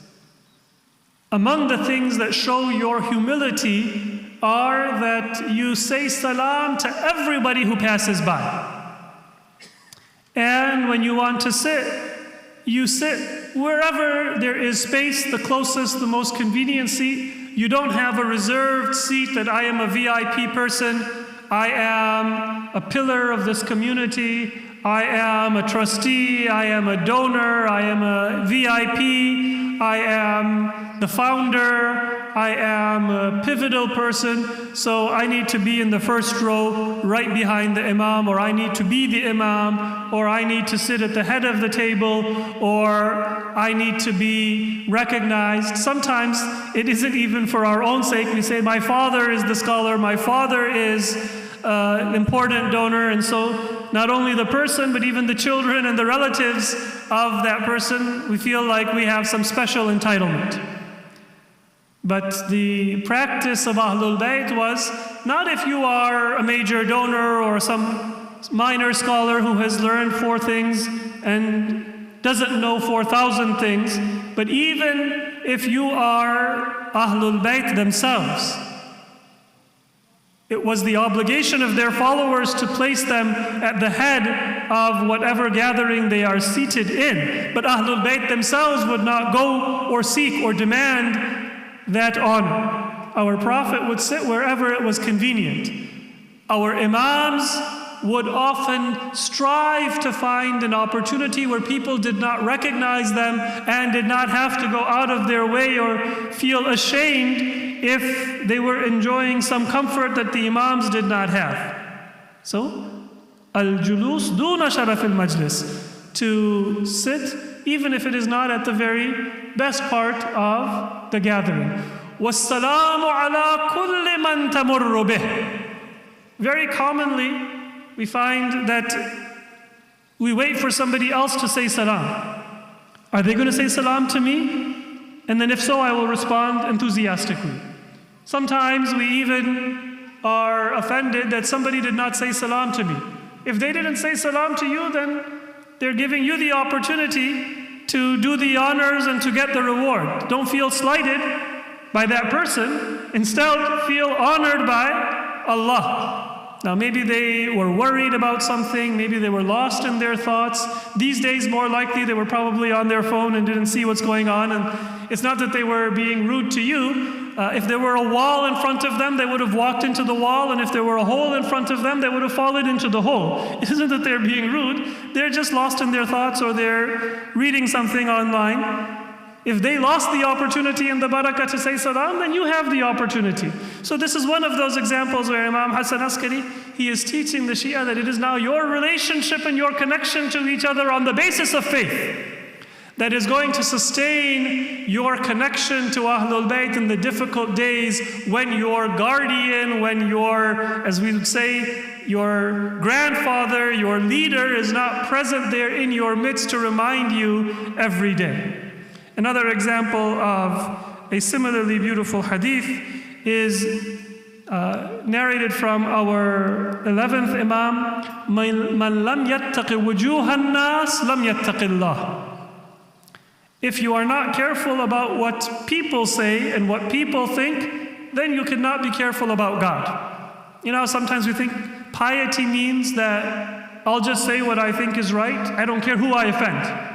Among the things that show your humility are that you say salam to everybody who passes by. And when you want to sit, you sit wherever there is space, the closest, the most convenient seat. You don't have a reserved seat that I am a VIP person, I am a pillar of this community, I am a trustee, I am a donor, I am a VIP, I am the founder, I am a pivotal person, so I need to be in the first row right behind the imam, or I need to be the imam, or I need to sit at the head of the table, or I need to be recognized. Sometimes it isn't even for our own sake. We say, my father is the scholar, my father is an important donor, and so not only the person, but even the children and the relatives of that person, we feel like we have some special entitlement. But the practice of Ahlul Bayt was not if you are a major donor or some minor scholar who has learned 4 things and doesn't know 4,000 things, but even if you are Ahlul Bayt themselves, it was the obligation of their followers to place them at the head of whatever gathering they are seated in. But Ahlul Bayt themselves would not go or seek or demand that honor. Our Prophet would sit wherever it was convenient. Our Imams would often strive to find an opportunity where people did not recognize them and did not have to go out of their way or feel ashamed if they were enjoying some comfort that the Imams did not have. So, al-julus duna sharaf al-majlis, to sit even if it is not at the very best part of the gathering. وَالسَّلَامُ عَلَىٰ كُلِّ مَنْ تَمُرُّ بِهِ. Very commonly, we find that we wait for somebody else to say salam. Are they going to say salam to me? And then if so, I will respond enthusiastically. Sometimes we even are offended that somebody did not say salam to me. If they didn't say salam to you, then they're giving you the opportunity to do the honors and to get the reward. Don't feel slighted by that person. Instead, feel honored by Allah. Now, maybe they were worried about something. Maybe they were lost in their thoughts. These days, more likely, they were probably on their phone and didn't see what's going on. And it's not that they were being rude to you. If there were a wall in front of them, they would have walked into the wall. And if there were a hole in front of them, they would have fallen into the hole. It isn't that they're being rude. They're just lost in their thoughts, or they're reading something online. If they lost the opportunity and the barakah to say salam, then you have the opportunity. So this is one of those examples where Imam Hassan al-Askari, he is teaching the Shia that it is now your relationship and your connection to each other on the basis of faith that is going to sustain your connection to Ahlul Bayt in the difficult days when your guardian, when your, as we would say, your grandfather, your leader is not present there in your midst to remind you every day. Another example of a similarly beautiful hadith is narrated from our 11th Imam, Man lam yattaqi wujuhan nas lam yattaqillah. If you are not careful about what people say and what people think, then you cannot be careful about God. You know, sometimes we think piety means that I'll just say what I think is right. I don't care who I offend.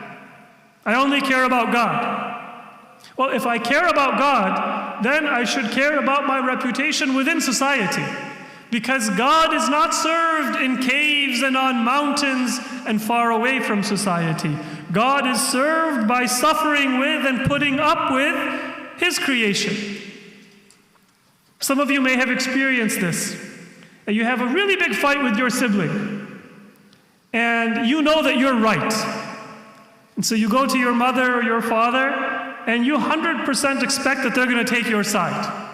I only care about God. Well, if I care about God, then I should care about my reputation within society. Because God is not served in caves and on mountains and far away from society. God is served by suffering with and putting up with His creation. Some of you may have experienced this. You have a really big fight with your sibling. And you know that you're right. And so you go to your mother or your father, and you 100% expect that they're going to take your side.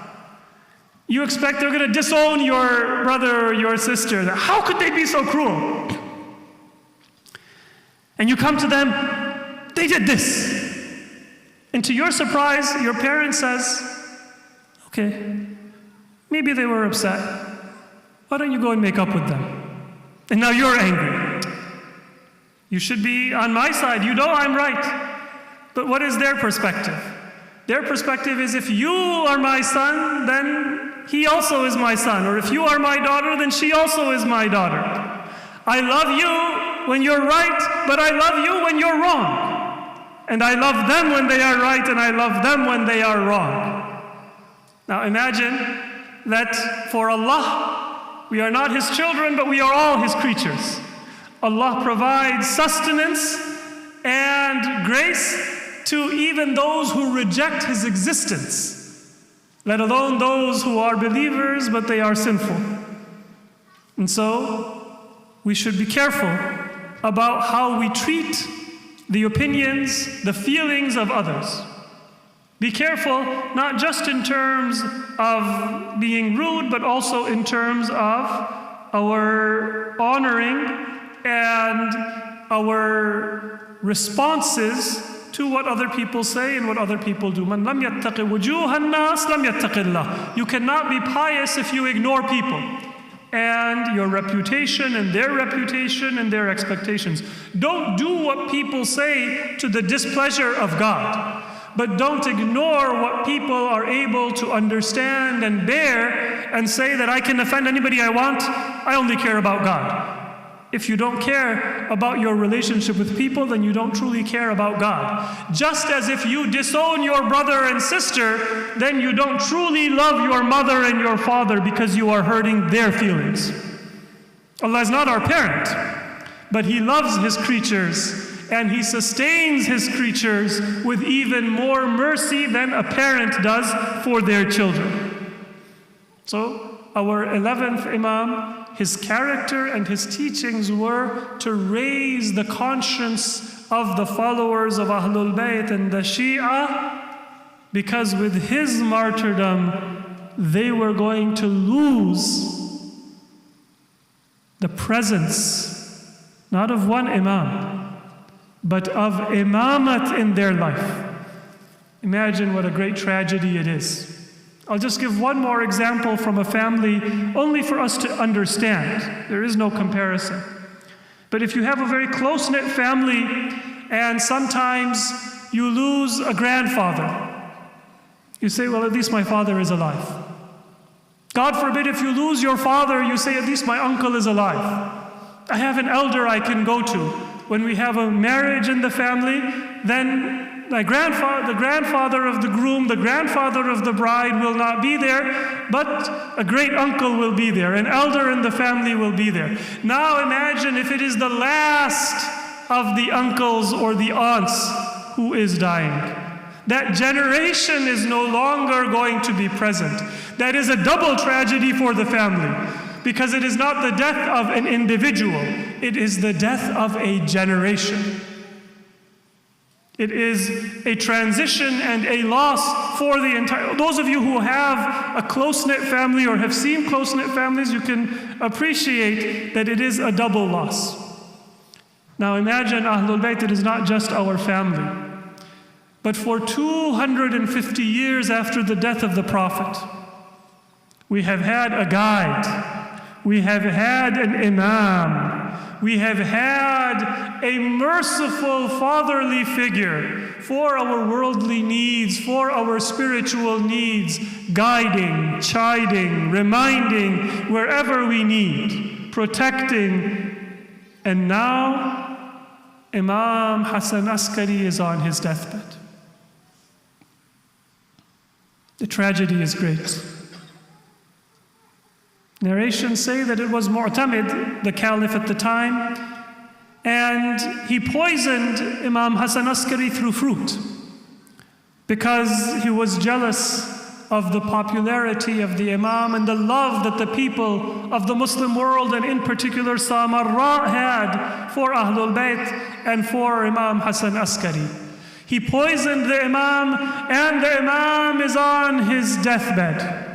You expect they're going to disown your brother or your sister. How could they be so cruel? And you come to them, they did this. And to your surprise, your parent says, okay, maybe they were upset. Why don't you go and make up with them? And now you're angry. You should be on my side. You know I'm right. But what is their perspective? Their perspective is, if you are my son, then he also is my son. Or if you are my daughter, then she also is my daughter. I love you when you're right, but I love you when you're wrong. And I love them when they are right, and I love them when they are wrong. Now imagine that for Allah, we are not His children, but we are all His creatures. Allah provides sustenance and grace to even those who reject His existence, let alone those who are believers but they are sinful. And so we should be careful about how we treat the opinions, the feelings of others. Be careful, not just in terms of being rude, but also in terms of our honoring and our responses to what other people say and what other people do. Man lam yattaqi wujuhan nas lam yattaqillah. You cannot be pious if you ignore people and your reputation and their expectations. Don't do what people say to the displeasure of God, but don't ignore what people are able to understand and bear and say that I can offend anybody I want. I only care about God. If you don't care about your relationship with people, then you don't truly care about God. Just as if you disown your brother and sister, then you don't truly love your mother and your father because you are hurting their feelings. Allah is not our parent, but He loves His creatures, and He sustains His creatures with even more mercy than a parent does for their children. So, our 11th Imam, his character and his teachings were to raise the conscience of the followers of Ahlul Bayt and the Shia, because with his martyrdom, they were going to lose the presence, not of one Imam, but of imamat in their life. Imagine what a great tragedy it is. I'll just give one more example from a family, only for us to understand. There is no comparison. But if you have a very close-knit family and sometimes you lose a grandfather, you say, well, at least my father is alive. God forbid if you lose your father, you say, at least my uncle is alive. I have an elder I can go to. When we have a marriage in the family, then the grandfather of the groom, the grandfather of the bride will not be there, but a great uncle will be there. An elder in the family will be there. Now imagine if it is the last of the uncles or the aunts who is dying. That generation is no longer going to be present. That is a double tragedy for the family, because it is not the death of an individual, it is the death of a generation. It is a transition and a loss for the entire. Those of you who have a close-knit family or have seen close-knit families, you can appreciate that it is a double loss. Now imagine Ahlul Bayt, it is not just our family. But for 250 years after the death of the Prophet, we have had a guide, we have had an Imam, we have had a merciful fatherly figure for our worldly needs, for our spiritual needs, guiding, chiding, reminding wherever we need, protecting. And now Imam Hassan Askari is on his deathbed. The tragedy is great. Narrations say that it was Mu'tamid, the caliph at the time, and he poisoned Imam Hassan Askari through fruit because he was jealous of the popularity of the Imam and the love that the people of the Muslim world, and in particular Samarra, had for Ahlul Bayt and for Imam Hassan Askari. He poisoned the Imam, and the Imam is on his deathbed.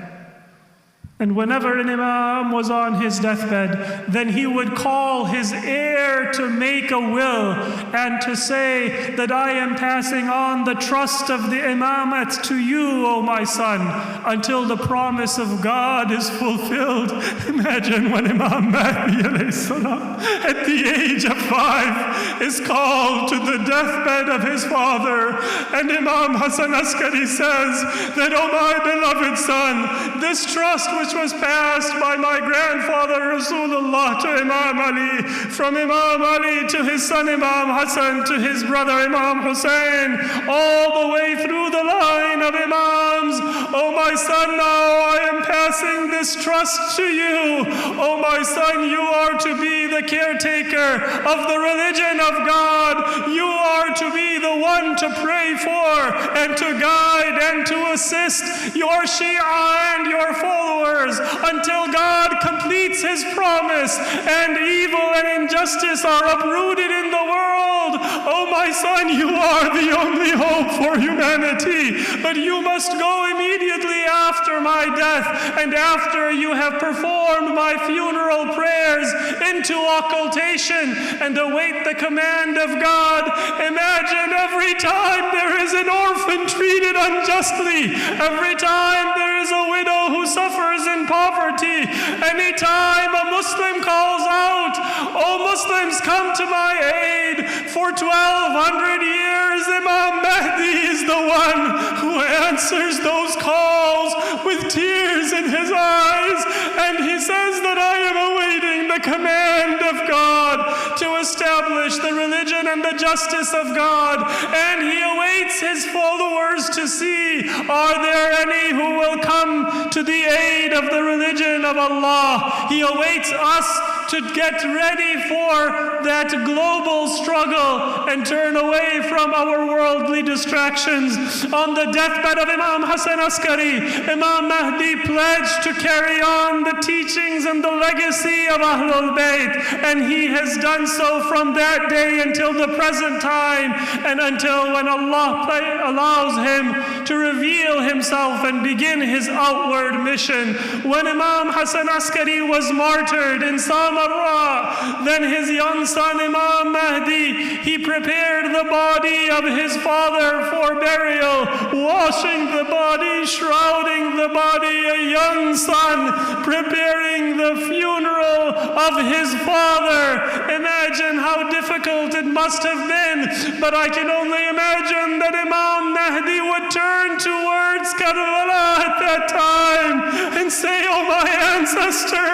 And whenever an Imam was on his deathbed, then he would call his heir to make a will and to say that I am passing on the trust of the Imamate to you, O my son, until the promise of God is fulfilled. Imagine when Imam Mahdi at the age of 5 is called to the deathbed of his father, and Imam Hassan Askari says that, O my beloved son, this trust which was passed by my grandfather Rasulullah to Imam Ali, from Imam Ali to his son Imam Hassan, to his brother Imam Hussein, all the way through the line of Imams. Oh my son, now I am passing this trust to you. Oh my son, you are to be the caretaker of the religion of God. You are to be the one to pray for and to guide and to assist your Shia and your followers until God completes his promise and evil and injustice are uprooted in the world. Oh my son, you are the only hope for humanity, but you must go immediately after my death and after you have performed my funeral prayers into occultation and await the command of God. Imagine every time there is an orphan treated unjustly, every time there is a widow who suffers in poverty, anytime a Muslim calls out, "Oh Muslims, come to my aid," for 1200 years Imam Mahdi is the one who answers those calls with tears in his eyes, and he says that I am awaiting the command of God to establish the religion and the justice of God, and he awaits his followers to see, are there any who will come to the aid of the religion of Allah? He awaits us to get ready for that global struggle and turn away from our worldly distractions. On the deathbed of Imam Hassan Askari, Imam Mahdi pledged to carry on the teachings and the legacy of Ahlul Bayt, and he has done so from that day until the present time, and until when Allah allows him to reveal himself and begin his outward mission. When Imam Hassan Askari was martyred in Samarra, Samarra. Then his young son Imam Mahdi, he prepared the body of his father for burial, washing the body, shrouding the body, a young son preparing the funeral of his father. Imagine how difficult it must have been, but I can only imagine that Imam Mahdi would turn towards Karbala at that time and say, "Oh my ancestor,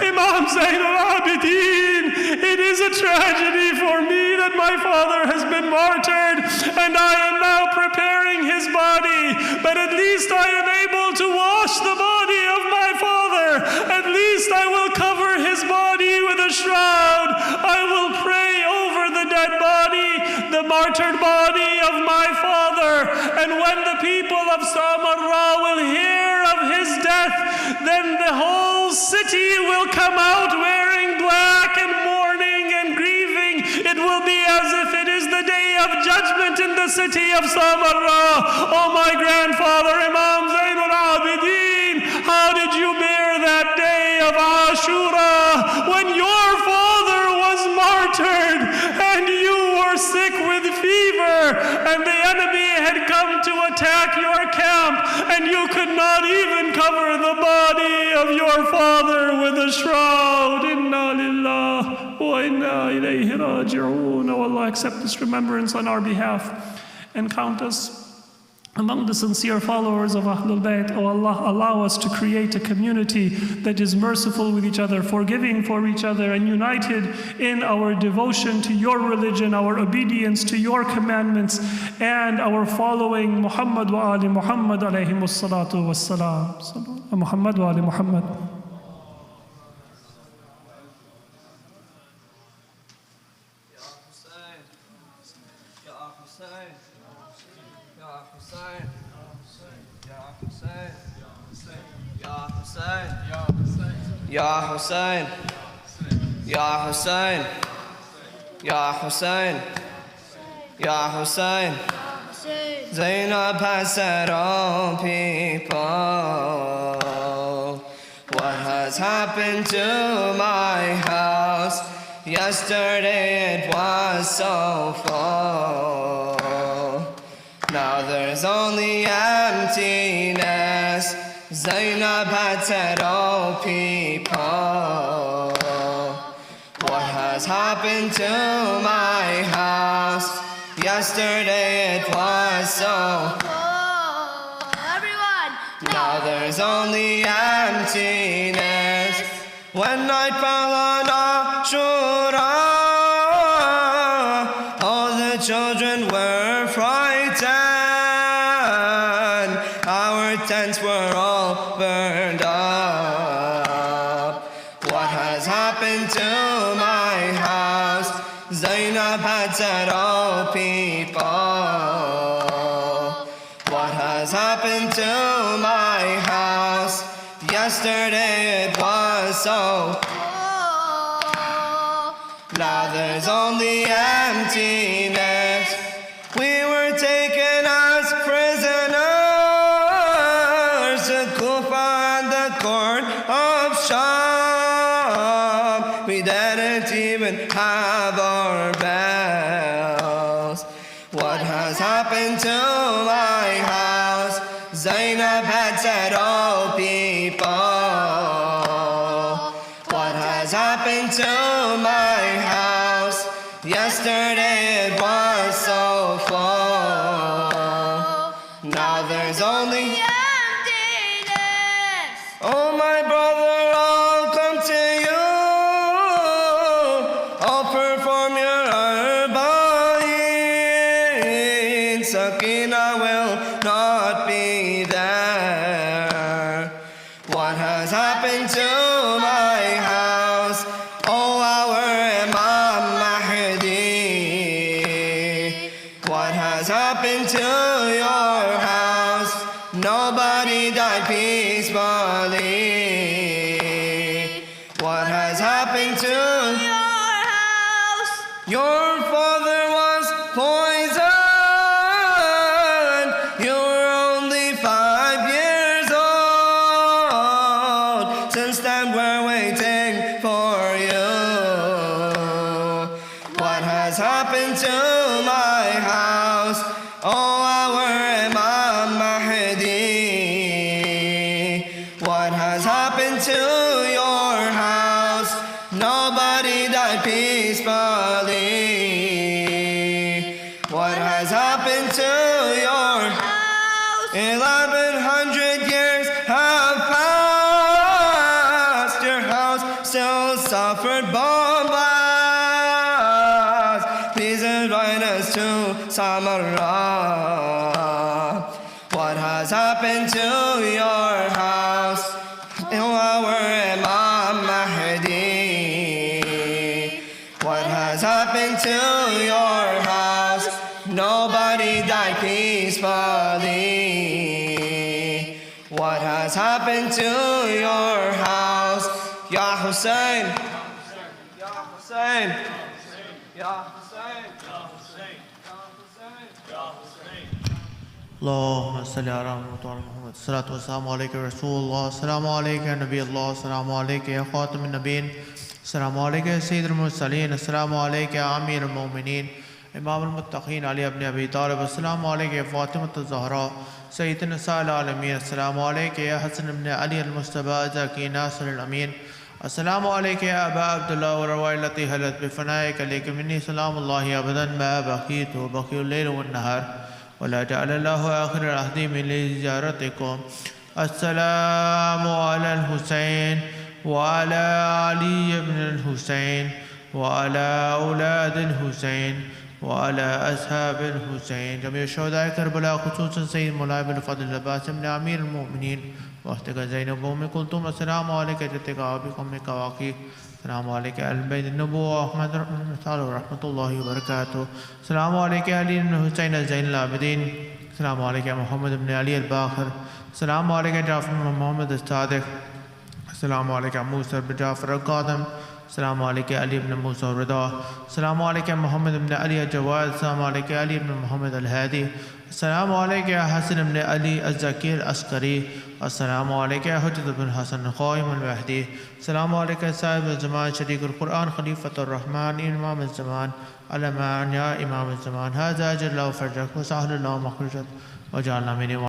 Imam Zayn al-Abidin, it is a tragedy for me that my father has been martyred and I am now preparing his body, but at least I am able to wash the body of my father. At least I will cover his body with a shroud. I will pray over the dead body, the martyred body of my father. And when the people of Samarra will hear of his death, then the whole city will come out wearing black and mourning and grieving. It will be as if it is the day of judgment in the city of Samarra. Oh my grandfather Imam Zayn al-Abidin, how did you bear that day of Ashura when your father was martyred and you were sick with fever and the enemy had come to attack your camp and you could not even cover the body of your father with a shroud? Inna lillah wa inna ilayhi raji'un. Oh Allah, accept this remembrance on our behalf and count us among the sincere followers of Ahlul Bayt. Oh Allah, allow us to create a community that is merciful with each other, forgiving for each other, and united in our devotion to your religion, our obedience to your commandments, and our following Muhammad wa ali Muhammad alayhimus salatu wassalam. Muhammad wa ali Muhammad. Ya Hussein, Ya Hussein, Ya Hussein, Ya Hussein. Zainab has said, "Oh people, what has happened to my house? Yesterday it was so full. Now there's only emptiness." Zainab had said, "Oh people, what has happened to my house? Yesterday it was so full. Everyone. Now there's only emptiness." When night fell on Ashura, all the children were frightened. Our tents were all burned up. What has happened to my house? Zainab had said, "Oh people, what has happened to my house? Yesterday it was so full. Now there's only emptiness. We were taken as prisoners to Kufa and the court of Sham. We didn't even have our bells. What has happened to my house? Zainab had said, "Oh people, what has happened to my house? Yesterday it was so full. Now there's only emptiness." Oh my brother, I'll come to you. I'll perform your arba'in. Sakina will not be there. What has happened to my house? Oh, our Imam Mahdi. What has happened to your house? Nobody died peacefully. What has happened to Your house. your father was poisoned. You were only 5 years old. Since then we're waiting for you. has happened to your house? 1100 years have passed. Your house still suffered bomb blasts. Please invite us to Samarra. What has happened to your house? Our Imam Mahdi. What has happened to your house? Nobody died peacefully. What has happened to your house? Ya Hussein, Ya Hussein, Ya Hussein, Ya Hussein, Ya Hussein. اللهم صل على محمد الصلاة والسلام عليك يا رسول الله السلام عليك يا نبي الله السلام عليك يا خاتم النبيين السلام عليك يا سيد المرسلين السلام عليك يا أمير المؤمنين إمام المتقين علي بن أبي طالب السلام عليك يا فاطمة الزهراء سيد نساء العالمين السلام عليك يا حسن بن علي المصطفى زكي ناصر الأمين السلام عليك يا أبا عبد الله والروائح التي هلت بفنائك عليك مني سلام الله أبدا ما بقيت وبقي الليل والنهار ولا جعل الله آخر العهد من لزيارتكم السلام على الحسين وعلى علي بن الحسين وعلى أولاد الحسين وعلى أصحاب الحسين جميع شهداء كربلاء خصوصا سيد مولاي بن فضل العباس بن أمير المؤمنين واختك زينب أم كلثوم السلام عليك جدك أبيكم كواكي السلام عليك أهل بيت النبوة أحمد ورحمة الله وبركاته السلام عليك علي بن حسين زين العابدين السلام عليك محمد بن علي الباقر السلام عليك جعفر بن محمد الصادق السلام عليك موسى بن جعفر القادم السلام عليك علي بن موسى الرضا السلام عليك محمد بن علي الجواد السلام عليك علي بن محمد الهادي السلام عليك يا حسن بن علي الزكي العسكري السلام عليك يا حجة بن حسن القائم المهدي السلام عليك يا صاحب الزمان شريك القرآن خليفة الرحمن إمام الزمان الأمان يا إمام الزمان هذا أجل الله فرجك وسهل الله مخرجك وجعلنا من